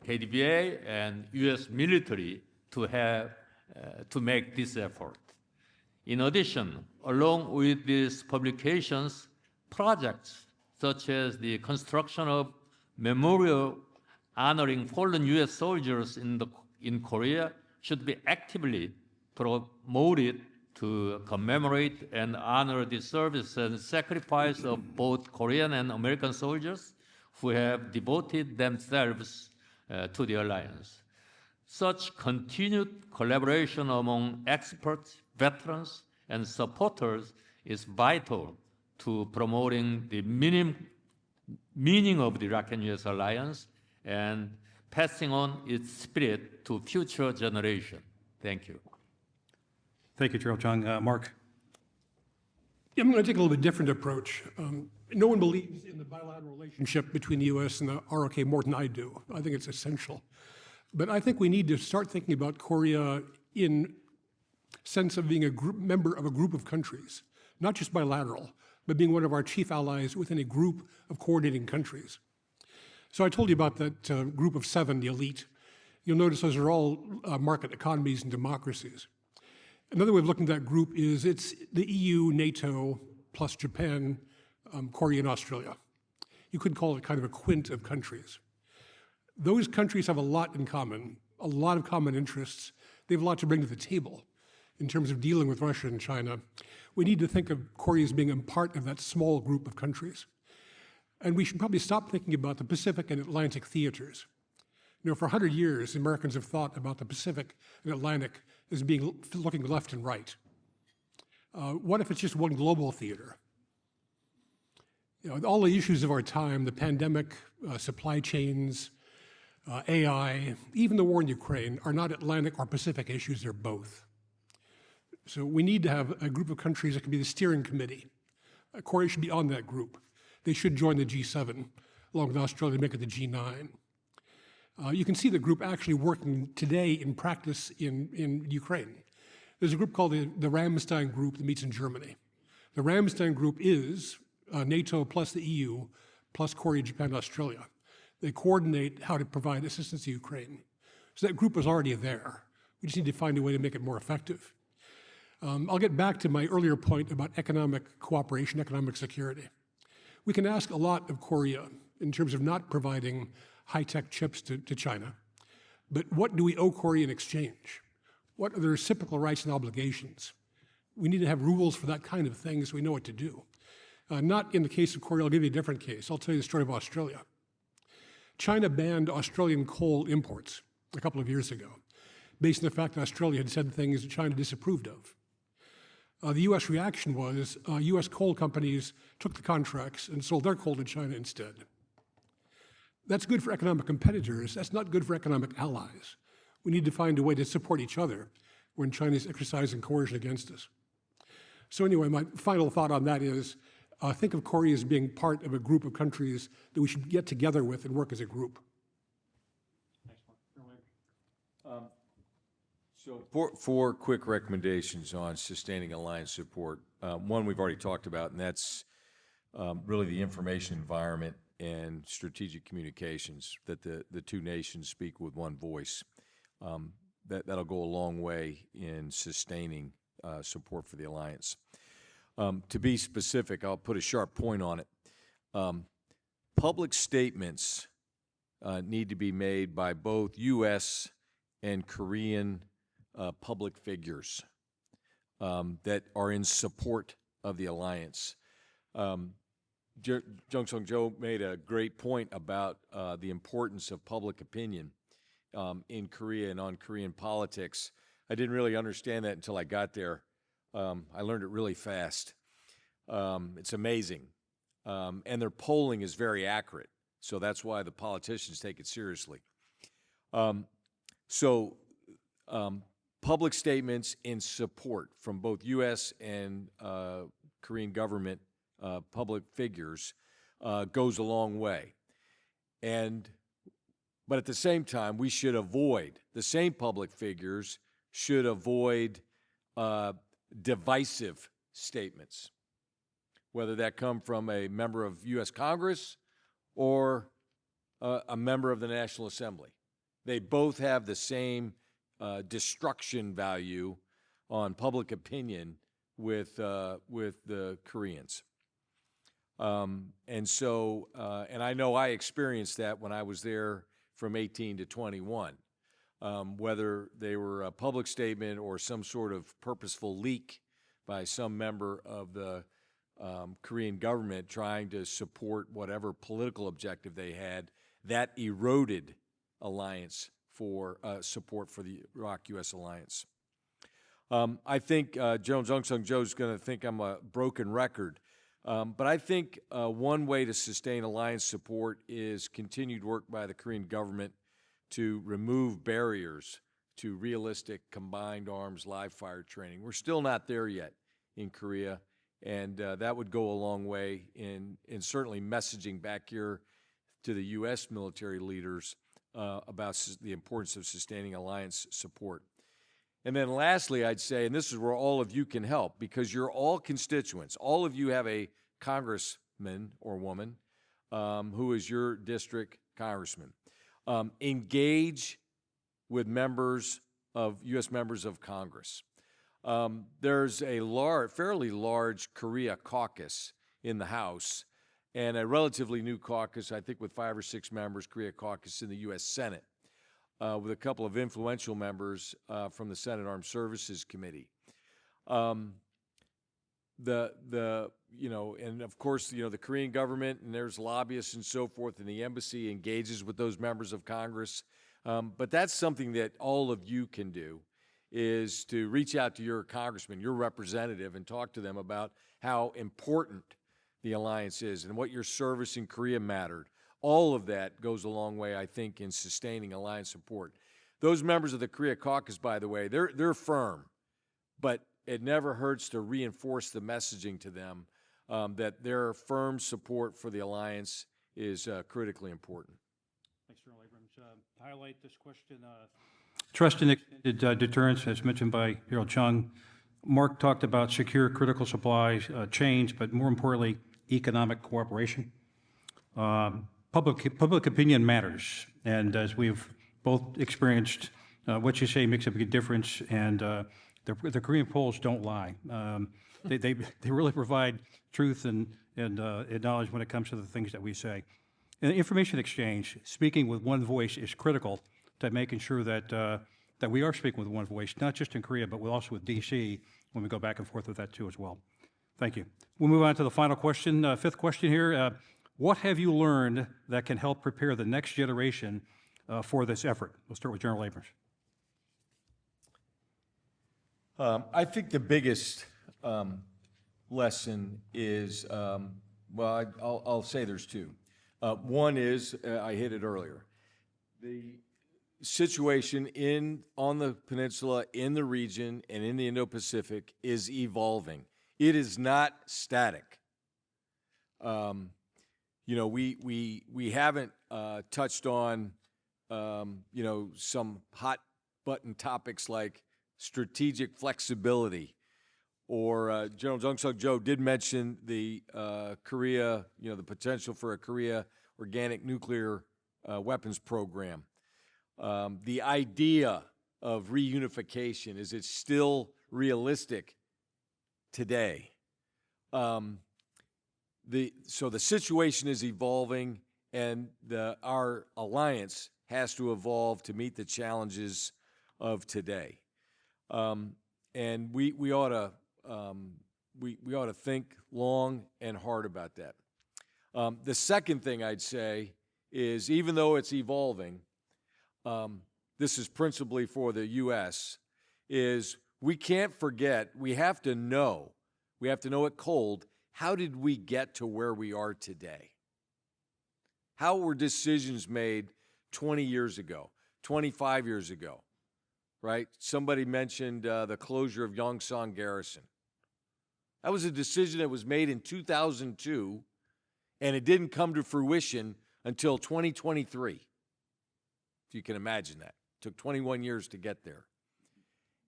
KDVA and U.S. military to make this effort. In addition, along with these publications, projects such as the construction of memorial honoring fallen U.S. soldiers in Korea should be actively promoted to commemorate and honor the service and sacrifice of both Korean and American soldiers who have devoted themselves to the alliance. Such continued collaboration among experts, veterans, and supporters is vital to promoting the meaning of the ROK-US alliance and passing on its spirit to future generations. Thank you. Thank you, General Chung. Mark. Yeah, I'm going to take a little bit different approach. No one believes in the bilateral relationship between the U.S. and the AROKA more than I do. I think it's essential. But I think we need to start thinking about Korea in sense of being a member of a group of countries, not just bilateral, but being one of our chief allies within a group of coordinating countries. So I told you about that group of 7, the elite. You'll notice those are all market economies and democracies. Another way of looking at that group is it's the EU, NATO, plus Japan, Korea, and Australia. You could call it kind of a quint of countries. Those countries have a lot in common, a lot of common interests. They have a lot to bring to the table in terms of dealing with Russia and China. We need to think of Korea as being a part of that small group of countries. And we should probably stop thinking about the Pacific and Atlantic theaters. You know, for 100 years, Americans have thought about the Pacific and Atlantic as being looking left and right. What if it's just one global theater? You know, all the issues of our time, the pandemic, supply chains, AI, even the war in Ukraine, are not Atlantic or Pacific issues, they're both. So we need to have a group of countries that can be the steering committee. Korea should be on that group. They should join the G7, along with Australia, to make it the G9. You can see the group actually working today in practice in Ukraine. There's a group called the Ramstein Group that meets in Germany. The Ramstein Group is NATO plus the EU, plus Korea, Japan, and Australia. They coordinate how to provide assistance to Ukraine. So that group is already there. We just need to find a way to make it more effective. I'll get back to my earlier point about economic cooperation, economic security. We can ask a lot of Korea in terms of not providing high-tech chips to China, but what do we owe Korea in exchange? What are the reciprocal rights and obligations? We need to have rules for that kind of thing so we know what to do. Not in the case of Korea, I'll give you a different case. I'll tell you the story of Australia. China banned Australian coal imports a couple of years ago, based on the fact that Australia had said things that China disapproved of. The U.S. reaction was U.S. coal companies took the contracts and sold their coal to China instead. That's good for economic competitors. That's not good for economic allies. We need to find a way to support each other when China is exercising coercion against us. So anyway, my final thought on that is think of Korea as being part of a group of countries that we should get together with and work as a group. So four quick recommendations on sustaining alliance support. One we've already talked about, and that's really the information environment and strategic communications, that the two nations speak with one voice. That'll go a long way in sustaining support for the alliance. To be specific, I'll put a sharp point on it. Public statements need to be made by both U.S. and Korean public figures that are in support of the alliance. Jung Sung-jo made a great point about the importance of public opinion in Korea and on Korean politics. I didn't really understand that until I got there. I learned it really fast. It's amazing. And their polling is very accurate, so that's why the politicians take it seriously. Public statements in support from both U.S. and Korean government public figures goes a long way. But at the same time, we should avoid, the same public figures should avoid divisive statements, whether that come from a member of U.S. Congress or a member of the National Assembly. They both have the same destruction value on public opinion with the Koreans. And I know I experienced that when I was there from 18 to 21, whether they were a public statement or some sort of purposeful leak by some member of the Korean government trying to support whatever political objective they had, that eroded alliance for support for the Iraq-U.S. alliance. I think Jung Sung-jo is going to think I'm a broken record, but I think one way to sustain alliance support is continued work by the Korean government to remove barriers to realistic combined arms live fire training. We're still not there yet in Korea, and that would go a long way in certainly messaging back here to the U.S. military leaders about the importance of sustaining alliance support. And then lastly, I'd say, and this is where all of you can help, because you're all constituents. All of you have a congressman or woman who is your district congressman. Engage with members of U.S. members of Congress. There's a fairly large Korea caucus in the House, and a relatively new caucus, I think with 5 or 6 members, Korea caucus in the U.S. Senate, with a couple of influential members from the Senate Armed Services Committee. and of course, the Korean government, and there's lobbyists and so forth, and the embassy engages with those members of Congress. But that's something that all of you can do, is to reach out to your congressman, your representative, and talk to them about how important the alliance is and what your service in Korea mattered. All of that goes a long way, I think, in sustaining alliance support. Those members of the Korea Caucus, by the way, they're firm, but it never hurts to reinforce the messaging to them that their firm support for the alliance is critically important. Thanks, General Abrams. To highlight this question, trust in extended deterrence, as mentioned by Harold Chung. Mark talked about secure critical supplies, change, but more importantly, economic cooperation. Public opinion matters, and as we've both experienced, what you say makes a big difference, and the Korean polls don't lie. They really provide truth and knowledge when it comes to the things that we say. And information exchange, speaking with one voice, is critical to making sure that we are speaking with one voice, not just in Korea, but also with D.C. when we go back and forth with that too as well. Thank you. We'll move on to the final question, fifth question here. What have you learned that can help prepare the next generation for this effort? We'll start with General Abrams. I think the biggest lesson is, I'll say there's two. One is, I hit it earlier, the situation on the peninsula, in the region, and in the Indo-Pacific is evolving. It is not static. We haven't touched on, some hot button topics like strategic flexibility, or General Jung Suk-jo did mention the Korea, the potential for a Korea organic nuclear weapons program. The idea of reunification, is it still realistic today? So the situation is evolving, and our alliance has to evolve to meet the challenges of today. And we ought to think long and hard about that. The second thing I'd say is, even though it's evolving, this is principally for the U.S., is we can't forget, we have to know it cold, how did we get to where we are today? How were decisions made 20 years ago, 25 years ago, right? Somebody mentioned the closure of Yongsan Garrison. That was a decision that was made in 2002, and it didn't come to fruition until 2023. If you can imagine that. It took 21 years to get there.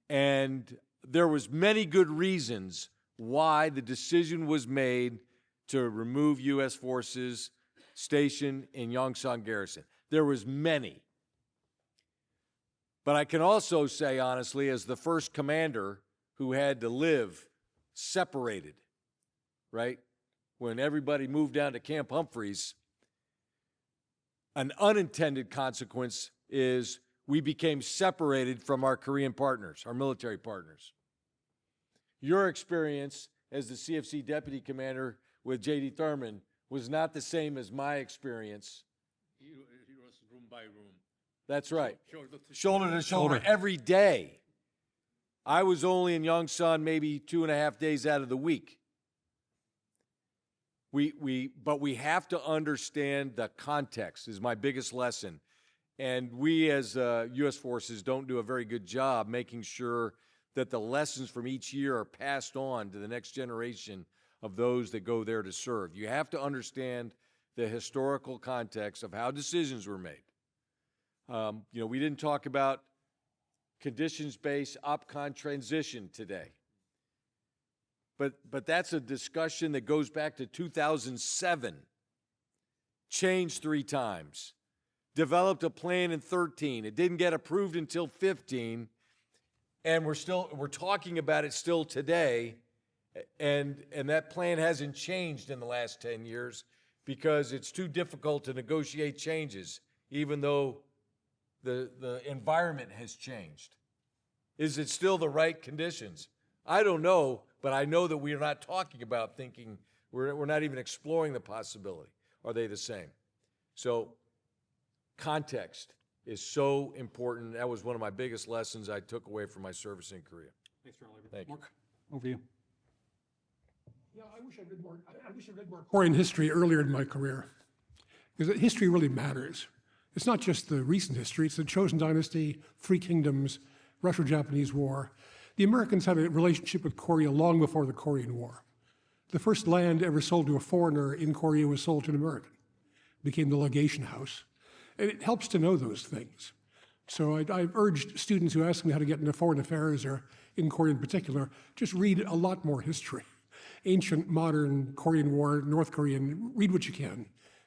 And there was many good reasons why the decision was made to remove U.S. forces stationed in Yongsan Garrison. There was many. But I can also say, honestly, as the first commander who had to live separated, right? When everybody moved down to Camp Humphreys, an unintended consequence is we became separated from our Korean partners, our military partners. Your experience as the CFC deputy commander with J.D. Thurman was not the same as my experience. He was room by room. That's right. Shoulder to shoulder every day. I was only in Yongsan maybe 2.5 days out of the week. But we have to understand the context, is my biggest lesson. And we as U.S. forces don't do a very good job making sure that the lessons from each year are passed on to the next generation of those that go there to serve. You have to understand the historical context of how decisions were made. We didn't talk about conditions-based OPCON transition today. But that's a discussion that goes back to 2007. Changed 3 times. Developed a plan in 13. It didn't get approved until 15. And we're talking about it still today. And that plan hasn't changed in the last 10 years because it's too difficult to negotiate changes, even though the environment has changed. Is it still the right conditions? I don't know, but I know that we are not talking about thinking, we're not even exploring the possibility. Are they the same? So context is so important. That was one of my biggest lessons I took away from my service in Korea. Thanks, General Abrams. Thank you. Mark, over to you. Yeah, I wish I read more Korean history earlier in my career, because history really matters. It's not just the recent history, it's the Chosen Dynasty, Three Kingdoms, Russo-Japanese War. The Americans had a relationship with Korea long before the Korean War. The first land ever sold to a foreigner in Korea was sold to an American. It became the legation house. And it helps to know those things. So I've urged students who ask me how to get into foreign affairs, or in Korea in particular, just read a lot more history. Ancient, modern, Korean War, North Korean, read what you can,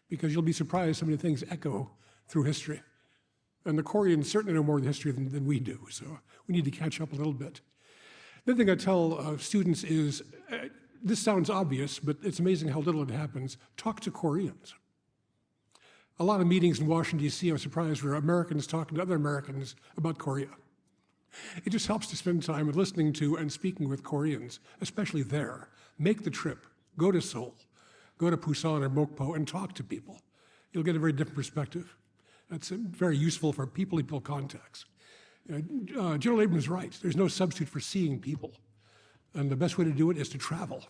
because you'll be surprised how many things echo through history. And the Koreans certainly know more of the history than we do, so we need to catch up a little bit. The other thing I tell students is, this sounds obvious, but it's amazing how little it happens. Talk to Koreans. A lot of meetings in Washington, D.C., I was surprised, were Americans talking to other Americans about Korea. It just helps to spend time listening to and speaking with Koreans, especially there. Make the trip. Go to Seoul. Go to Busan or Mokpo and talk to people. You'll get a very different perspective. That's very useful for people-to-people contacts. General Abrams is right. There's no substitute for seeing people. And the best way to do it is to travel.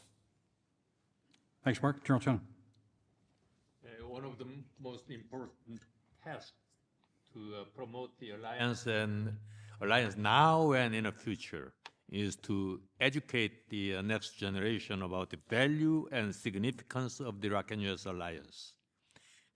Thanks, Mark. General Chung. One of the most important tasks to promote the alliance now and in the future is to educate the next generation about the value and significance of the Iraq and U.S. alliance.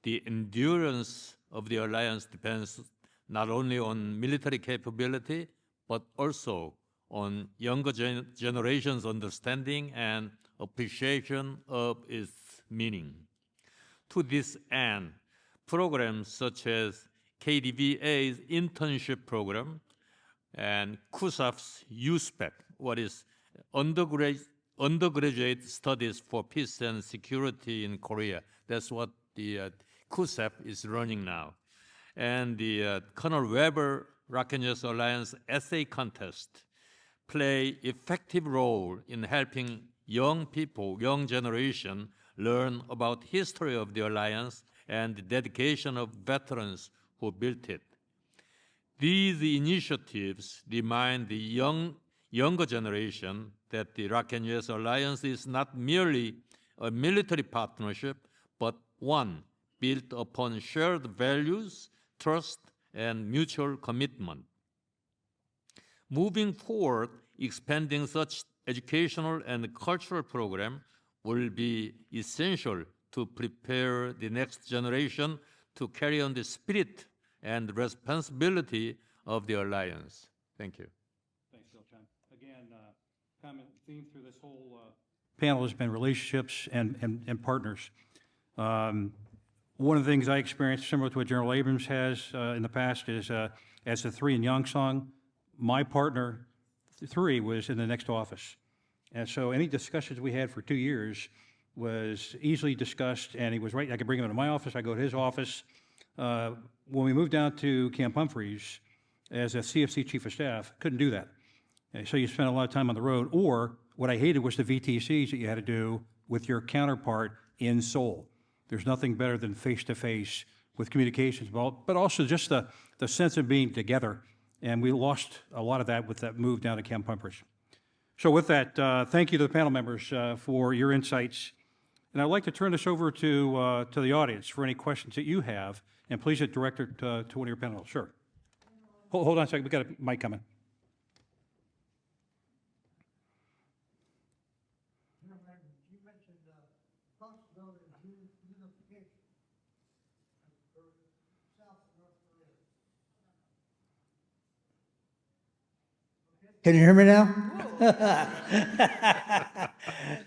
The endurance of the alliance depends not only on military capability, but also on younger generations' understanding and appreciation of its meaning. To this end, programs such as KDVA's internship program and KUSAF's USPEC, what is undergraduate studies for peace and security in Korea. That's what the KUSAF is running now. And the Colonel Weber Iraq and U.S. Alliance essay contest play effective role in helping young people, young generation, learn about history of the alliance and the dedication of veterans who built it. These initiatives remind the younger generation that the Iraq and U.S. alliance is not merely a military partnership, but one built upon shared values, trust, and mutual commitment. Moving forward, expanding such educational and cultural program will be essential to prepare the next generation to carry on the spirit and responsibility of the alliance. Thank you. Thanks, Bill Chung. Again, common theme through this whole panel has been relationships and partners. One of the things I experienced, similar to what General Abrams has in the past, is as the Three in Yongsong, my partner, Three, was in the next office. And so any discussions we had for 2 years was easily discussed, and he was right. I could bring him into my office, I go to his office. When we moved down to Camp Humphreys as a CFC Chief of Staff, couldn't do that. And so you spent a lot of time on the road, or what I hated was the VTCs that you had to do with your counterpart in Seoul. There's nothing better than face-to-face with communications, but also just the sense of being together. And we lost a lot of that with that move down to Camp Humphreys. So with that, thank you to the panel members for your insights. And I'd like to turn this over to the audience for any questions that you have. And please direct it to one of your panelists. Sure. Hold on a second. We got a mic coming. You mentioned the possibility of unification for South and North Korea. Can you hear me now?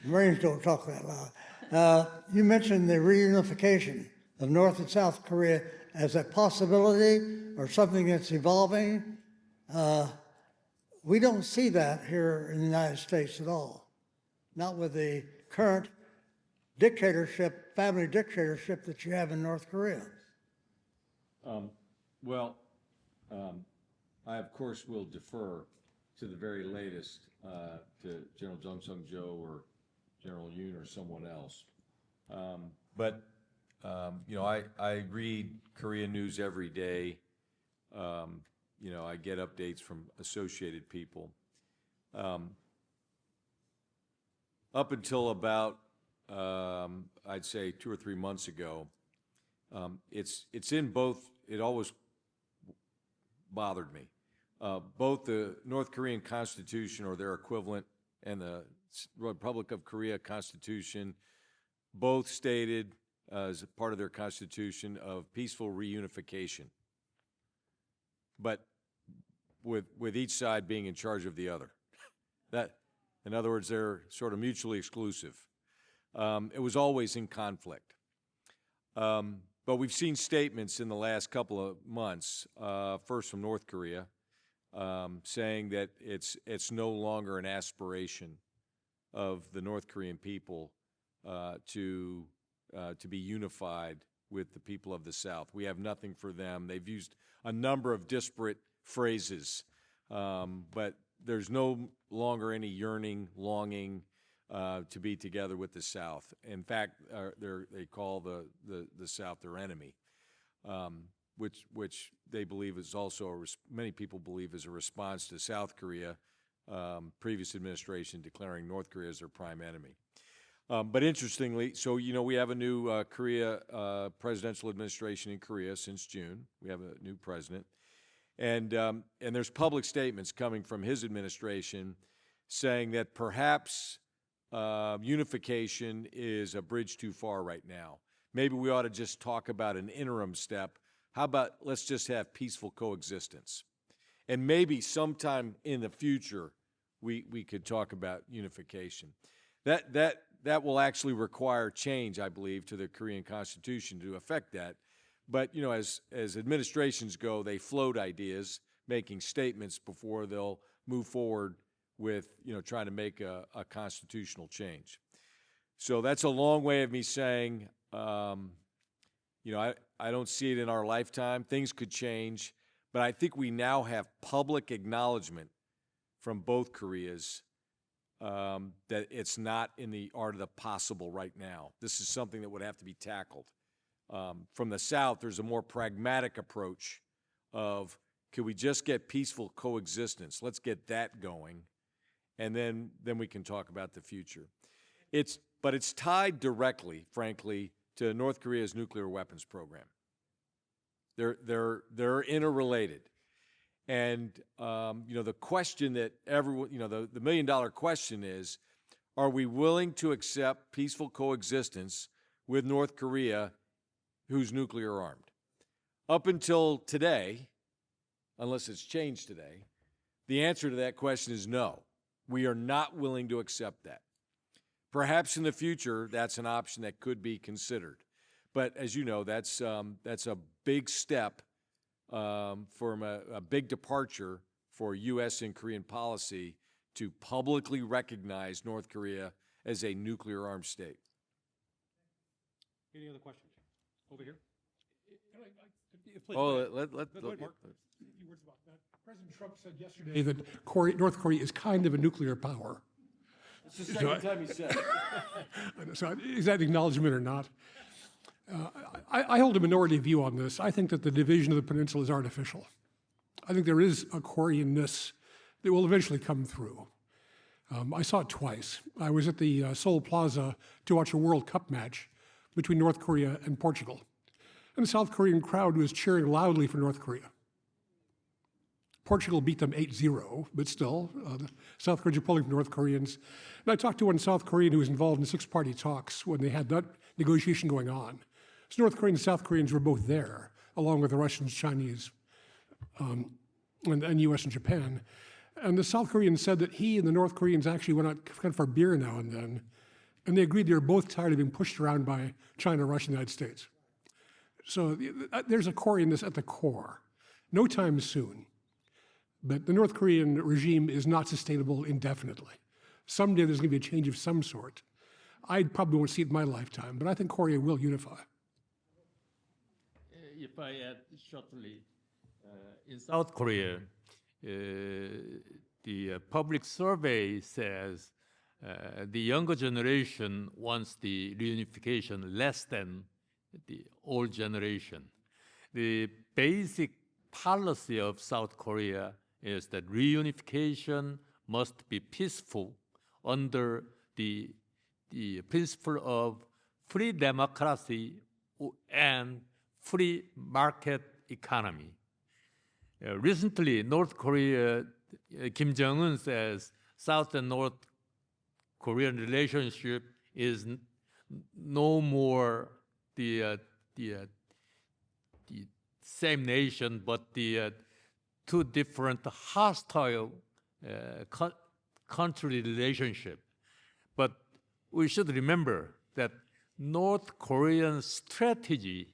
Marines don't talk that loud. You mentioned the reunification of North and South Korea as a possibility or something that's evolving. We don't see that here in the United States at all. Not with the current dictatorship, family dictatorship that you have in North Korea. I, of course, will defer to the very latest, to General Jung Sung-jo or General Yoon or someone else. You know, I read Korean news every day. You know, I get updates from associated people. Up until about, I'd say 2 or 3 months ago, it's in both, it always bothered me. Both the North Korean Constitution or their equivalent and the Republic of Korea Constitution both stated as part of their constitution of peaceful reunification, but with each side being in charge of the other. That, in other words, they're sort of mutually exclusive. It was always in conflict. But we've seen statements in the last couple of months, first from North Korea, saying that it's no longer an aspiration of the North Korean people to be unified with the people of the South. We have nothing for them. They've used a number of disparate phrases, but there's no longer any yearning, longing to be together with the South. In fact, they call the South their enemy, which they believe is also, many people believe is a response to South Korea, previous administration declaring North Korea as their prime enemy. But interestingly, so, you know, we have a new Korea presidential administration in Korea since June. We have a new president. And there's public statements coming from his administration saying that perhaps unification is a bridge too far right now. Maybe we ought to just talk about an interim step. How about let's just have peaceful coexistence? And maybe sometime in the future we could talk about unification. That will actually require change, I believe, to the Korean Constitution to affect that. But, you know, as administrations go, they float ideas, making statements before they'll move forward with, you know, trying to make a constitutional change. So that's a long way of me saying, you know, I don't see it in our lifetime. Things could change, but I think we now have public acknowledgement from both Koreas that it's not in the art of the possible right now. This is something that would have to be tackled. From the South, there's a more pragmatic approach of, can we just get peaceful coexistence? Let's get that going, and then we can talk about the future. But it's tied directly, frankly, to North Korea's nuclear weapons program. They're interrelated. And, you know, the question that everyone, you know, the million-dollar question is, are we willing to accept peaceful coexistence with North Korea, who's nuclear armed? Up until today, unless it's changed today, the answer to that question is no. We are not willing to accept that. Perhaps in the future, that's an option that could be considered. But as you know, that's a big step from a big departure for U.S. and Korean policy to publicly recognize North Korea as a nuclear-armed state. Any other questions? Over here? Please, let Go ahead, Mark. A few words about that. President Trump said yesterday that North Korea is kind of a nuclear power. It's the second time he said it. So is that acknowledgement or not? I hold a minority view on this. I think that the division of the peninsula is artificial. I think there is a Koreanness that will eventually come through. I saw it twice. I was at the Seoul Plaza to watch a World Cup match between North Korea and Portugal. And the South Korean crowd was cheering loudly for North Korea. Portugal beat them 8-0, but still, the South Koreans are pulling for North Koreans. And I talked to one South Korean who was involved in six-party talks when they had that negotiation going on. So North Koreans and South Koreans were both there, along with the Russians, Chinese, and U.S. and Japan. And the South Koreans said that he and the North Koreans actually went out kind of for beer now and then, and they agreed they were both tired of being pushed around by China, Russia, and the United States. So there's a Koreanness at the core. No time soon. But the North Korean regime is not sustainable indefinitely. Someday there's going to be a change of some sort. I probably won't see it in my lifetime, but I think Korea will unify. If I add shortly, in South Korea, the public survey says the younger generation wants the reunification less than the old generation. The basic policy of South Korea is that reunification must be peaceful under the principle of free democracy and free market economy. Recently, North Korea, Kim Jong-un says South and North Korean relationship is no more the same nation, but the two different hostile country relationship. But we should remember that North Korean strategic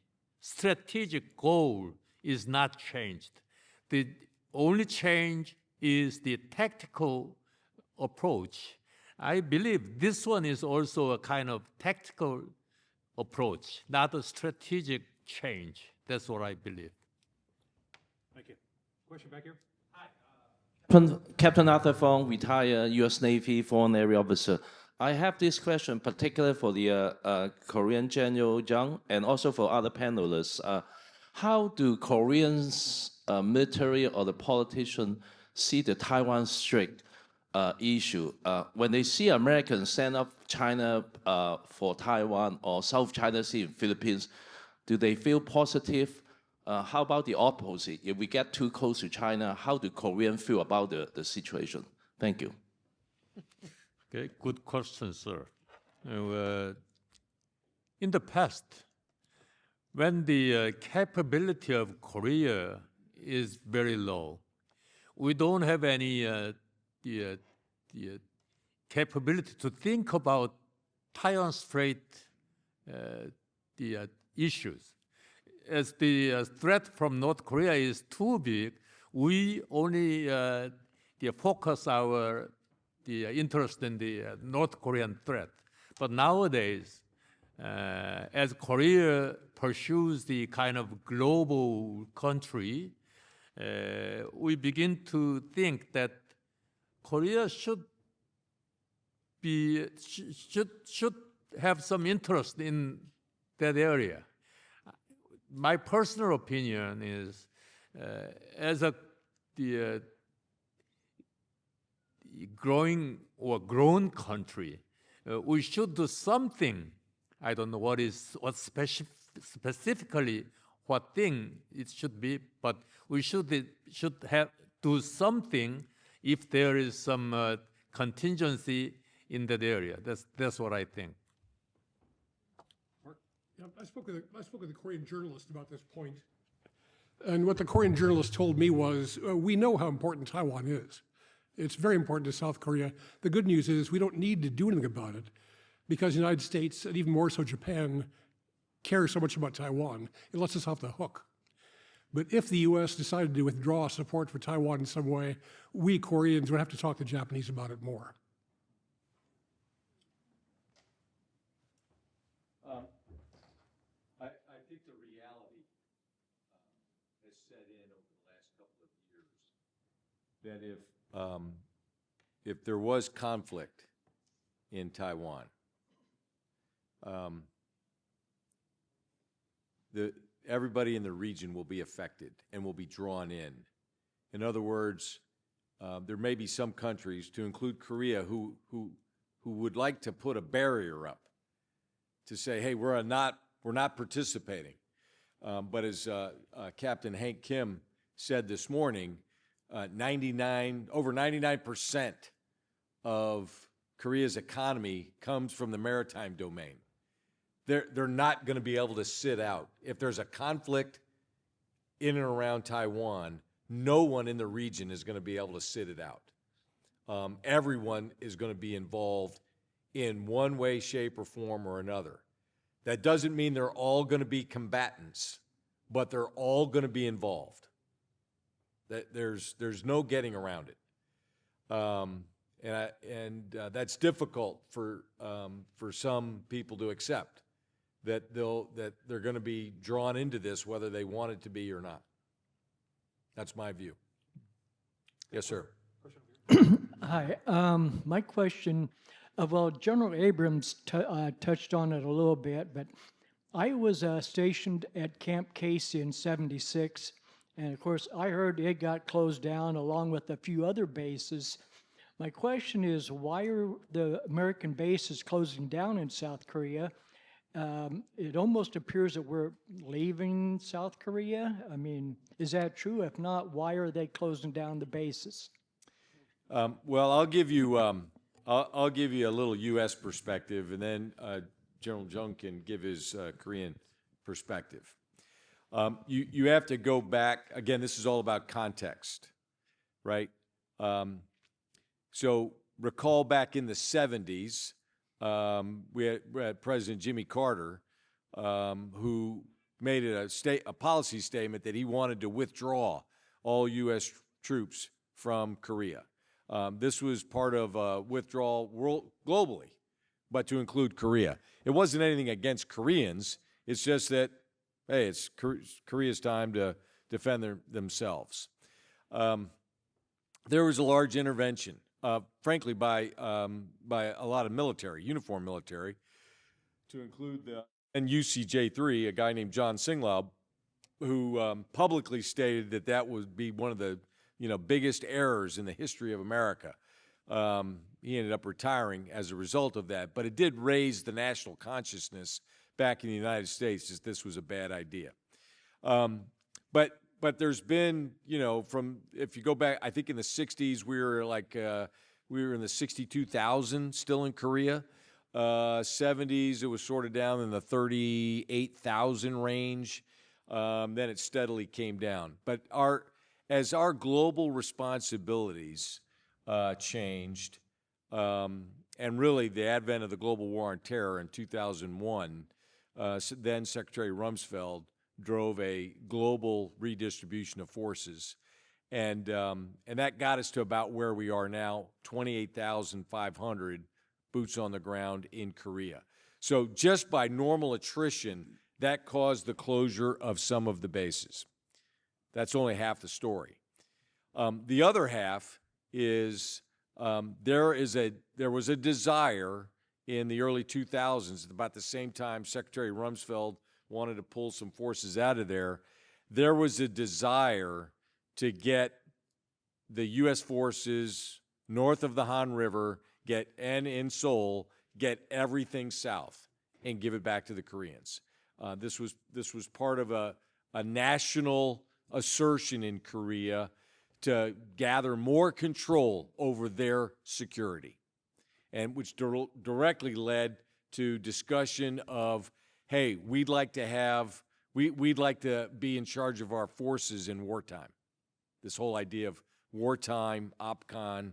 goal is not changed. The only change is the tactical approach. I believe this one is also a kind of tactical approach, not a strategic change. That's what I believe. Thank you. Question back here? Captain Arthur Fong, retired U.S. Navy Foreign Area Officer. I have this question particularly for the Korean General Young and also for other panelists. How do Koreans military or the politician see the Taiwan Strait issue? When they see Americans send up China for Taiwan or South China Sea in Philippines, do they feel positive? How about the opposite? If we get too close to China, how do Koreans feel about the situation? Thank you. Okay, good question, sir. In the past, when the capability of Korea is very low, we don't have any the capability to think about Taiwan Strait issues. As the threat from North Korea is too big, we only focus our interest in the North Korean threat. But nowadays, as Korea pursues the kind of global country, we begin to think that Korea should have some interest in that area. My personal opinion is, as the growing or grown country, we should do something. I don't know what specifically what thing it should be, but we should do something if there is some contingency in that area. That's what I think. Yeah, I spoke with a Korean journalist about this point, and what the Korean journalist told me was, we know how important Taiwan is. It's very important to South Korea. The good news is we don't need to do anything about it because the United States, and even more so Japan, care so much about Taiwan. It lets us off the hook. But if the U.S. decided to withdraw support for Taiwan in some way, we Koreans would have to talk to the Japanese about it more. I think the reality has set in over the last couple of years that if there was conflict in Taiwan, everybody in the region will be affected and will be drawn in. In other words, there may be some countries, to include Korea, who would like to put a barrier up to say, hey, we're not participating. But as Captain Hank Kim said this morning, over 99% of Korea's economy comes from the maritime domain. They're not going to be able to sit out. If there's a conflict in and around Taiwan, no one in the region is going to be able to sit it out. Everyone is going to be involved in one way, shape, or form or another. That doesn't mean they're all going to be combatants, but they're all going to be involved. There's no getting around it. That's difficult for some people to accept, that they're going to be drawn into this whether they want it to be or not. That's my view. Yes, sir. Hi, my question, well, General Abrams touched on it a little bit, but I was stationed at Camp Casey in '76, and of course, I heard it got closed down along with a few other bases. My question is, why are the American bases closing down in South Korea? It almost appears that we're leaving South Korea. I mean, is that true? If not, why are they closing down the bases? Well, I'll give you a little U.S. perspective, and then General Jung can give his Korean perspective. You have to go back again. This is all about context, right? So recall back in the '70s, we had President Jimmy Carter, who made it a policy statement that he wanted to withdraw all U.S. troops from Korea. This was part of withdrawal globally, but to include Korea. It wasn't anything against Koreans. It's just that, hey, it's Korea's time to defend themselves. There was a large intervention, frankly, by a lot of military, uniformed military, to include the UCJ3, a guy named John Singlaub, who publicly stated that would be one of the biggest errors in the history of America. He ended up retiring as a result of that, but it did raise the national consciousness back in the United States that this was a bad idea. But there's been, from, if you go back, I think in the 60s, we were in the 62,000 still in Korea. 70s, it was sort of down in the 38,000 range. Then it steadily came down. But as our global responsibilities changed, and really the advent of the global war on terror in 2001, then Secretary Rumsfeld drove a global redistribution of forces, and that got us to about where we are now, 28,500 boots on the ground in Korea. So just by normal attrition, that caused the closure of some of the bases. That's only half the story. The other half is there was a desire in the early 2000s, about the same time Secretary Rumsfeld wanted to pull some forces out of there. There was a desire to get the U.S. forces north of the Han River, and in Seoul, get everything south and give it back to the Koreans. This was part of a national assertion in Korea to gather more control over their security, and which directly led to discussion of, hey, we'd like to be in charge of our forces in wartime. This whole idea of wartime OPCON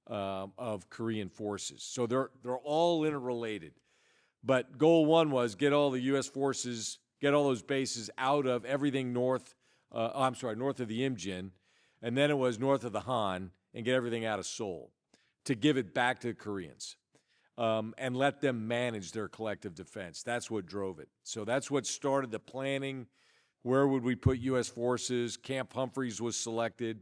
of Korean forces. So they're all interrelated. But goal one was get all the U.S. forces, get all those bases out of everything north of the Imjin, and then it was north of the Han, and get everything out of Seoul to give it back to the Koreans and let them manage their collective defense. That's what drove it. So that's what started the planning. Where would we put U.S. forces? Camp Humphreys was selected.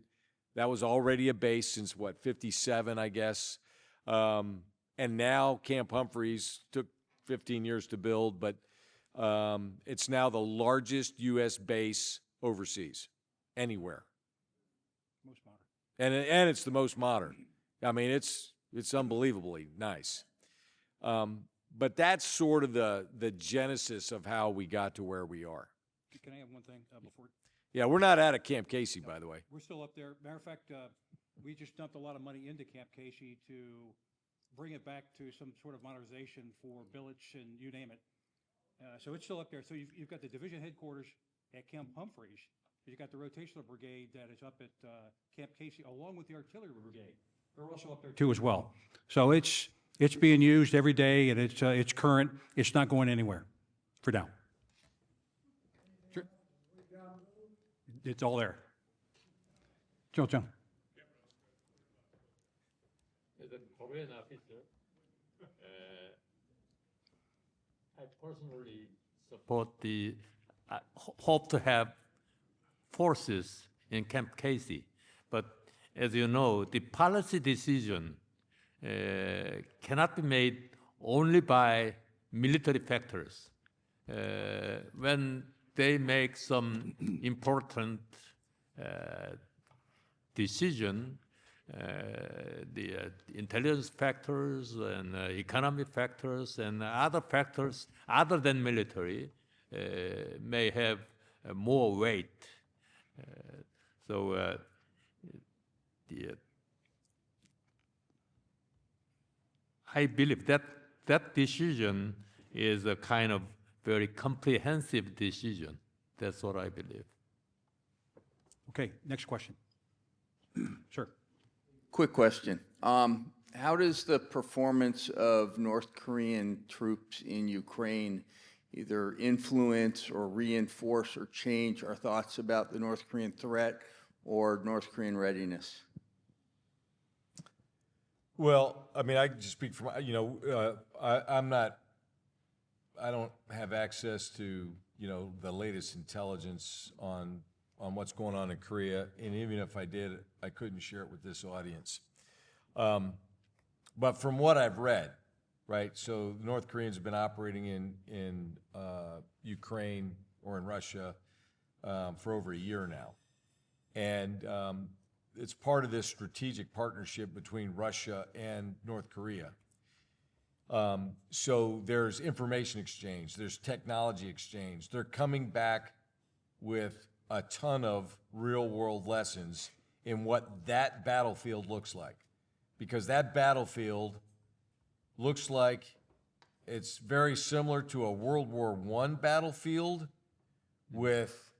That was already a base since, 57, I guess. And now Camp Humphreys took 15 years to build, but it's now the largest U.S. base overseas, anywhere. Most modern. And it's the most modern. I mean, it's unbelievably nice. But that's sort of the genesis of how we got to where we are. Can I have one thing before? Yeah, we're not out of Camp Casey, by the way. We're still up there. Matter of fact, we just dumped a lot of money into Camp Casey to bring it back to some sort of modernization for billets and you name it. So it's still up there. So you've got the division headquarters at Camp Humphreys. You've got the rotational brigade that is up at Camp Casey, along with the artillery brigade. They're also up there too as well. So it's being used every day, and it's current. It's not going anywhere for now. Sure. It's all there. Joe. As a Korean officer, I personally support hope to have forces in Camp Casey, but as you know, the policy decision cannot be made only by military factors. When they make some important decision, the intelligence factors and economic factors and other factors other than military may have more weight. I believe that that decision is a kind of very comprehensive decision. That's what I believe. Okay, next question. Sir. Quick question. How does the performance of North Korean troops in Ukraine either influence or reinforce or change our thoughts about the North Korean threat or North Korean readiness? Well, I mean, I can just speak from, you know, I don't have access to, you know, the latest intelligence on what's going on in Korea, and even if I did, I couldn't share it with this audience. But from what I've read, right, so the North Koreans have been operating in Ukraine or in Russia for over a year now. And it's part of this strategic partnership between Russia and North Korea. So there's information exchange, there's technology exchange. They're coming back with a ton of real-world lessons in what that battlefield looks like. Because that battlefield looks like it's very similar to a World War I battlefield with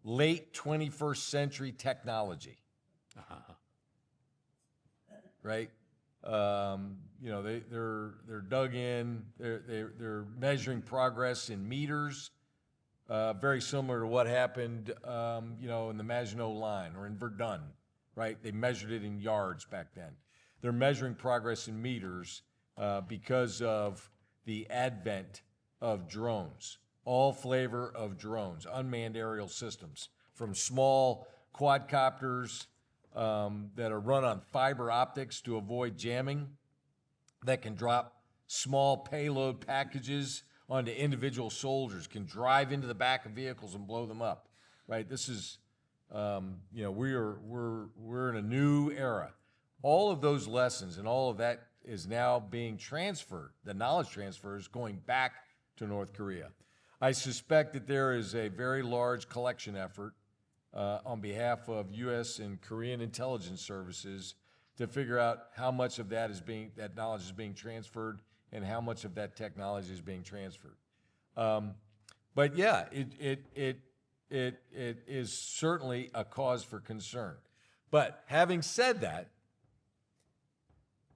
late 21st century technology. Right? You know, they're dug in. They're measuring progress in meters, very similar to what happened, you know, in the Maginot Line or in Verdun. Right? They measured it in yards back then. They're measuring progress in meters because of the advent of drones, all flavor of drones, unmanned aerial systems, from small quadcopters that are run on fiber optics to avoid jamming, that can drop small payload packages onto individual soldiers, can drive into the back of vehicles and blow them up. Right? This is, you know, we're in a new era. All of those lessons and all of that is now being transferred. The knowledge transfer is going back to North Korea. I suspect that there is a very large collection effort on behalf of U.S. and Korean intelligence services to figure out how much of that knowledge is being transferred and how much of that technology is being transferred. But yeah, it is certainly a cause for concern. But having said that,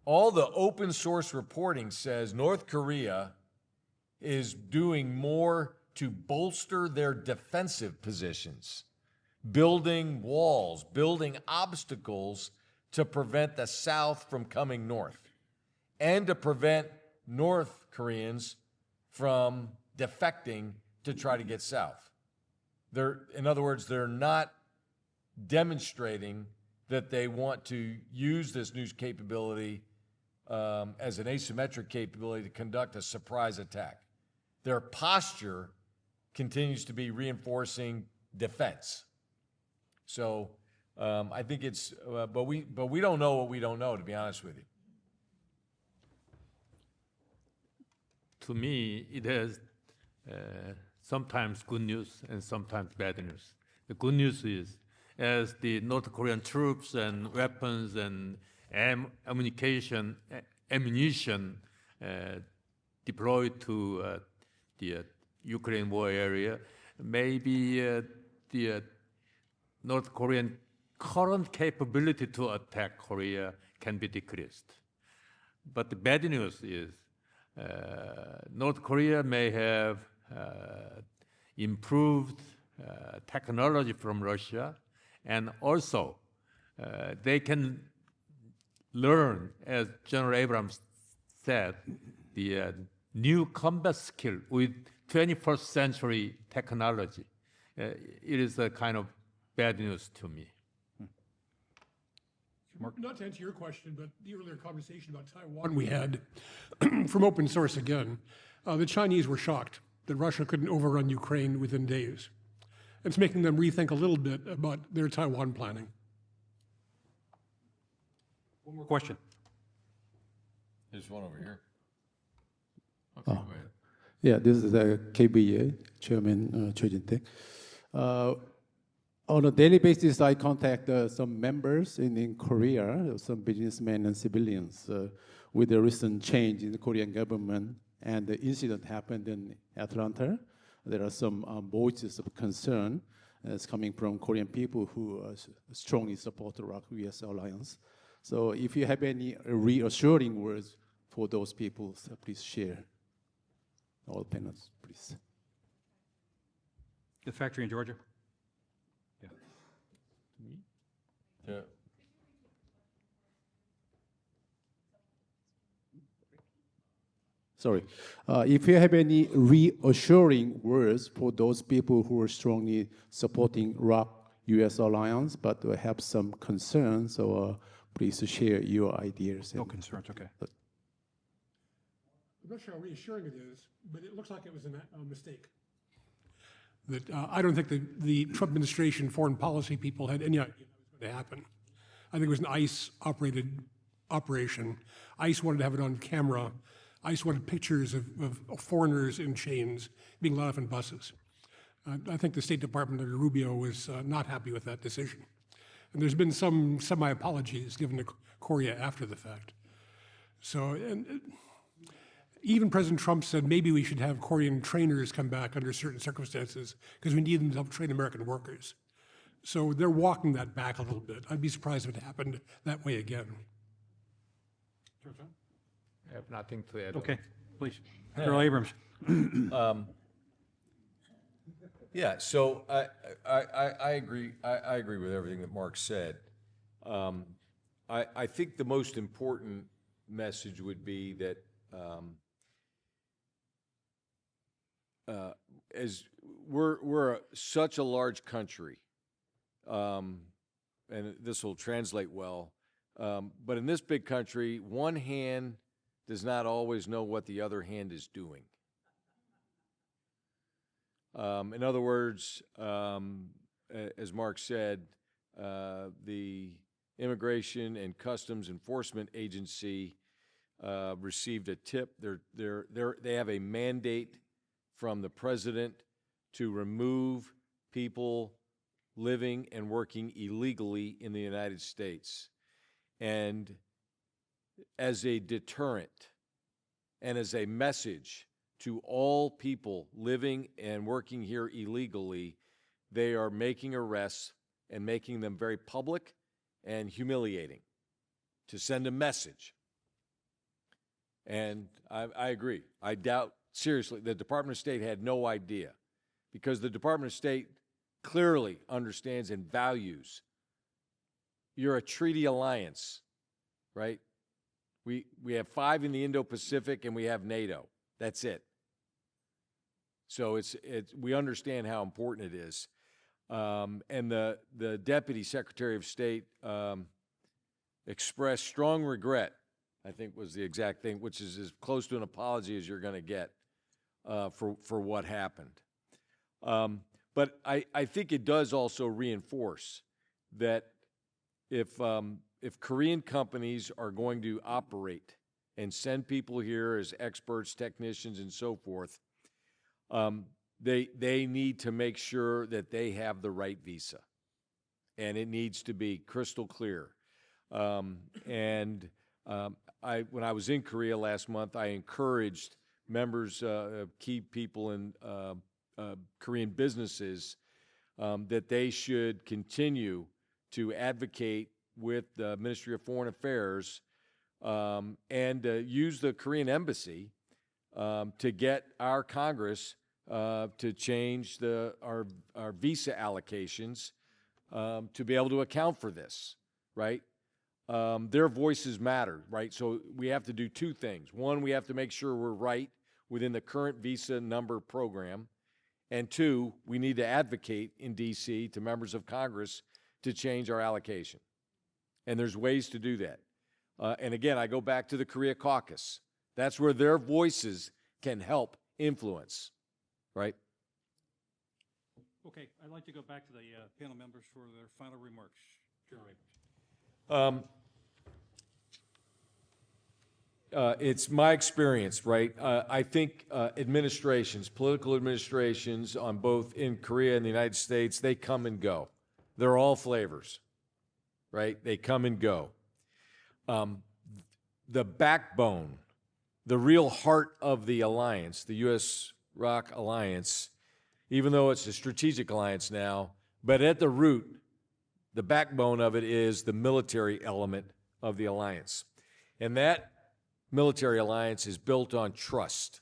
all the open source reporting says North Korea is doing more to bolster their defensive positions, building walls, building obstacles to prevent the South from coming north, and to prevent North Koreans from defecting to try to get south. In other words, they're not demonstrating that they want to use this new capability as an asymmetric capability to conduct a surprise attack. Their posture continues to be reinforcing defense. So I think it's, but we don't know what we don't know, to be honest with you. To me, it has sometimes good news and sometimes bad news. The good news is, as the North Korean troops and weapons and ammunition deployed to the Ukraine war area, maybe the North Korean current capability to attack Korea can be decreased. But the bad news is North Korea may have improved technology from Russia, and also they can learn, as General Abrams said, the new combat skill with 21st century technology. It is a kind of bad news to me. Not to answer your question, but the earlier conversation about Taiwan we had from open source again, the Chinese were shocked that Russia couldn't overrun Ukraine within days. It's making them rethink a little bit about their Taiwan planning. One more question. There's one over here. Okay, Oh. go ahead. Yeah, this is the KDVA Chairman Choi Jin-taek. On a daily basis, I contact some members in Korea, some businessmen and civilians, with the recent change in the Korean government and the incident happened in Atlanta. There are some voices of concern that's coming from Korean people who strongly support the ROK-US alliance. So if you have any reassuring words for those people, so please share. All panels, please. The factory in Georgia? Yeah. Yeah. Sorry. If you have any reassuring words for those people who are strongly supporting ROK-US alliance, but have some concerns, so please share your ideas. No concerns, okay. I'm not sure how reassuring it is, but it looks like it was a mistake. That I don't think the Trump administration foreign policy people had any idea that was going to happen. I think it was an ICE-operated operation. ICE wanted to have it on camera. ICE wanted pictures of foreigners in chains being let off in buses. I think the State Department under Rubio was not happy with that decision. And there's been some semi-apologies given to Korea after the fact. So, and even President Trump said maybe we should have Korean trainers come back under certain circumstances because we need them to help train American workers. So they're walking that back a little bit. I'd be surprised if it happened that way again. I have nothing to add. Okay, please. General Abrams. Yeah, so I agree. I agree with everything that Mark said. I think the most important message would be that as we're such a large country, and this will translate well, but in this big country, one hand does not always know what the other hand is doing. In other words, as Mark said, the Immigration and Customs Enforcement Agency received a tip. They have a mandate from the president to remove people living and working illegally in the United States. And as a deterrent and as a message to all people living and working here illegally, they are making arrests and making them very public and humiliating to send a message. And I agree. I doubt, seriously, the Department of State had no idea, because the Department of State clearly understands and values. You're a treaty alliance, right? We have 5 in the Indo-Pacific and we have NATO. That's it. So we understand how important it is. And the Deputy Secretary of State expressed strong regret, I think was the exact thing, which is as close to an apology as you're going to get for what happened. But I think it does also reinforce that if Korean companies are going to operate and send people here as experts, technicians, and so forth, they need to make sure that they have the right visa, and it needs to be crystal clear. When I was in Korea last month, I encouraged members, key people in Korean businesses, that they should continue to advocate with the Ministry of Foreign Affairs and use the Korean embassy to get our Congress to change our visa allocations to be able to account for this, right? Their voices matter, right? So we have to do 2 things. One, we have to make sure we're right within the current visa number program. And 2, we need to advocate in D.C. to members of Congress to change our allocation. And there's ways to do that. And again, I go back to the Korea Caucus. That's where their voices can help influence, right? Okay, I'd like to go back to the panel members for their final remarks. Jeremy. It's my experience, right? I think administrations, political administrations on both in Korea and the United States, they come and go. They're all flavors, right? They come and go. The backbone, the real heart of the alliance, the U.S.-ROK alliance, even though it's a strategic alliance now, but at the root, the backbone of it is the military element of the alliance. And that military alliance is built on trust.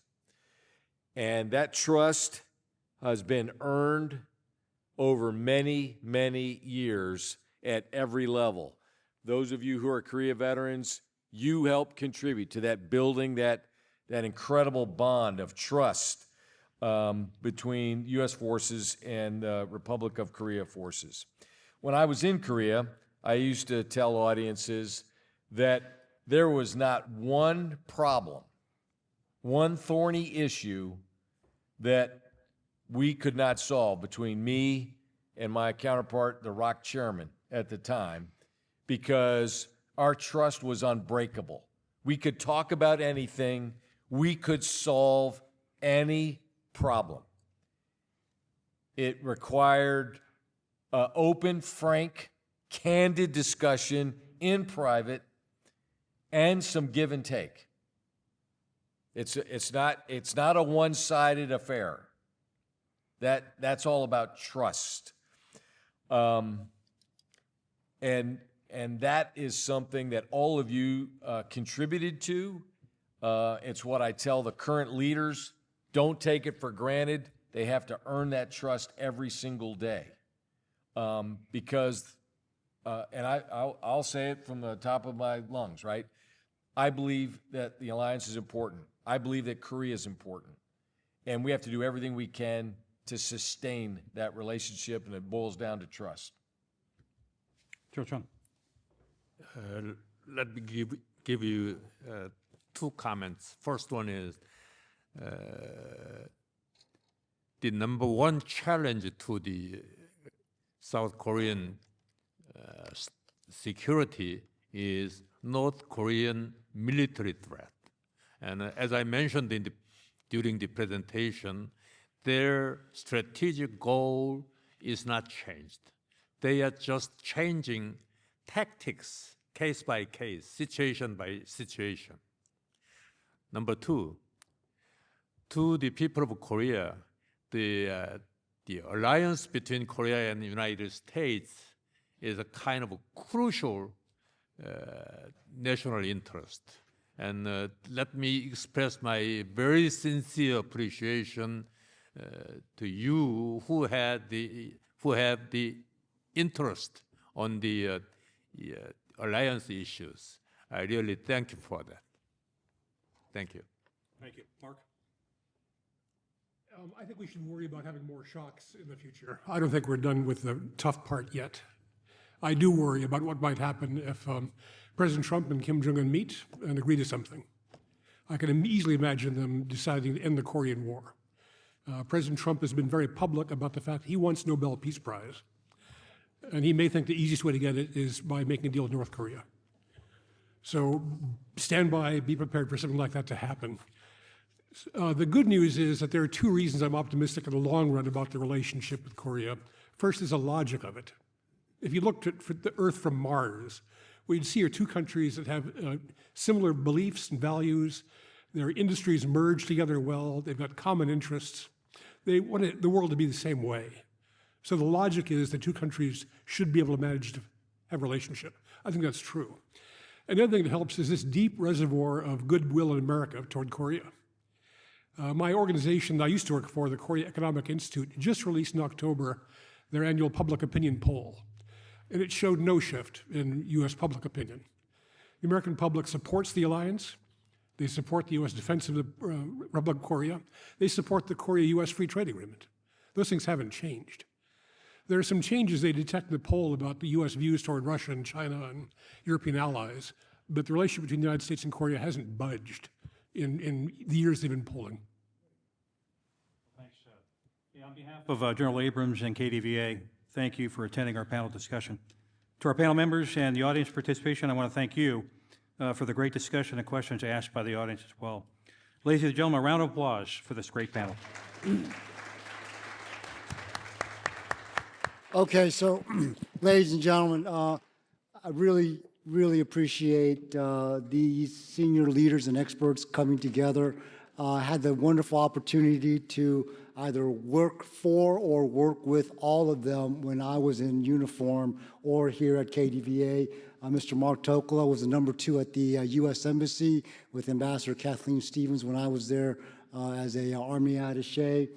And that trust has been earned over many, many years at every level. Those of you who are Korea veterans, you helped contribute to that building, that incredible bond of trust between U.S. forces and Republic of Korea forces. When I was in Korea, I used to tell audiences that there was not one problem, one thorny issue that we could not solve between me and my counterpart, the ROK chairman at the time, because our trust was unbreakable. We could talk about anything. We could solve any problem. It required open, frank, candid discussion in private and some give and take. It's not a one-sided affair. That's all about trust. And that is something that all of you contributed to. It's what I tell the current leaders. Don't take it for granted. They have to earn that trust every single day. Because, and I'll say it from the top of my lungs, right? I believe that the alliance is important. I believe that Korea is important. And we have to do everything we can to sustain that relationship, and it boils down to trust. Joe Chung. Let me give you two comments. First one is the number one challenge to the South Korean security is North Korean military threat. And as I mentioned during the presentation, their strategic goal is not changed. They are just changing tactics case by case, situation by situation. Number two, to the people of Korea, the alliance between Korea and the United States is a kind of a crucial national interest. And let me express my very sincere appreciation to you who have the interest on the alliance issues. I really thank you for that. Thank you. Thank you. Mark? I think we should worry about having more shocks in the future. I don't think we're done with the tough part yet. I do worry about what might happen if President Trump and Kim Jong-un meet and agree to something. I can easily imagine them deciding to end the Korean War. President Trump has been very public about the fact he wants Nobel Peace Prize. And he may think the easiest way to get it is by making a deal with North Korea. So stand by, be prepared for something like that to happen. The good news is that there are two reasons I'm optimistic in the long run about the relationship with Korea. First is the logic of it. If you looked at the Earth from Mars, what you'd see are two countries that have similar beliefs and values. Their industries merge together well. They've got common interests. They want the world to be the same way. So the logic is that two countries should be able to manage to have a relationship. I think that's true. Another thing that helps is this deep reservoir of goodwill in America toward Korea. My organization I used to work for, the Korea Economic Institute, just released in October their annual public opinion poll. And it showed no shift in U.S. public opinion. The American public supports the alliance. They support the U.S. defense of the Republic of Korea. They support the Korea-U.S. Free Trade Agreement. Those things haven't changed. There are some changes they detect in the poll about the U.S. views toward Russia and China and European allies, but the relationship between the United States and Korea hasn't budged in the years they've been polling. Thanks. On behalf of General Abrams and KDVA, thank you for attending our panel discussion. To our panel members and the audience participation, I want to thank you for the great discussion and questions asked by the audience as well. Ladies and gentlemen, a round of applause for this great panel. Okay, so, ladies and gentlemen, I really appreciate these senior leaders and experts coming together. I had the wonderful opportunity to either work for or work with all of them when I was in uniform or here at KDVA. Mr. Mark Tokola was the #2 at the U.S. Embassy with Ambassador Kathleen Stevens when I was there as a Army attaché.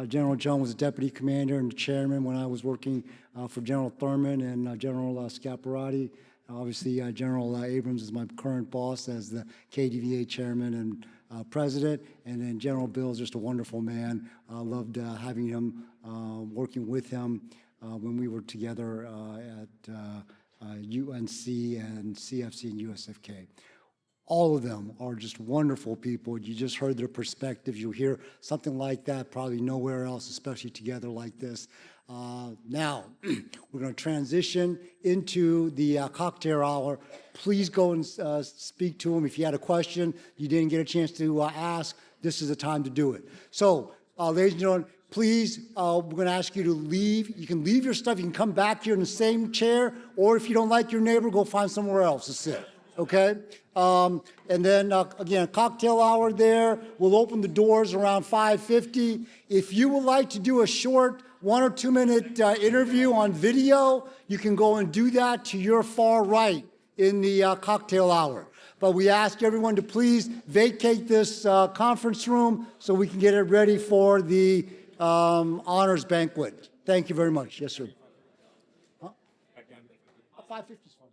General John was a deputy commander and chairman when I was working for General Thurman and General Scaparrotti. Obviously, General Abrams is my current boss as the KDVA chairman and president. And then General Bill is just a wonderful man. I loved having him, working with him when we were together at UNC and CFC and USFK. All of them are just wonderful people. You just heard their perspectives. You'll hear something like that probably nowhere else, especially together like this. Now, we're going to transition into the cocktail hour. Please go and speak to them. If you had a question you didn't get a chance to ask, this is the time to do it. So, ladies and gentlemen, please, we're going to ask you to leave. You can leave your stuff. You can come back here in the same chair, or if you don't like your neighbor, go find somewhere else to sit. Okay? And then, again, cocktail hour there. We'll open the doors around 5:50. If you would like to do a short 1 or 2 minute interview on video, you can go and do that to your far right in the cocktail hour. But we ask everyone to please vacate this conference room so we can get it ready for the honors banquet. Thank you very much. Yes, sir. Huh? 5:50 is fine.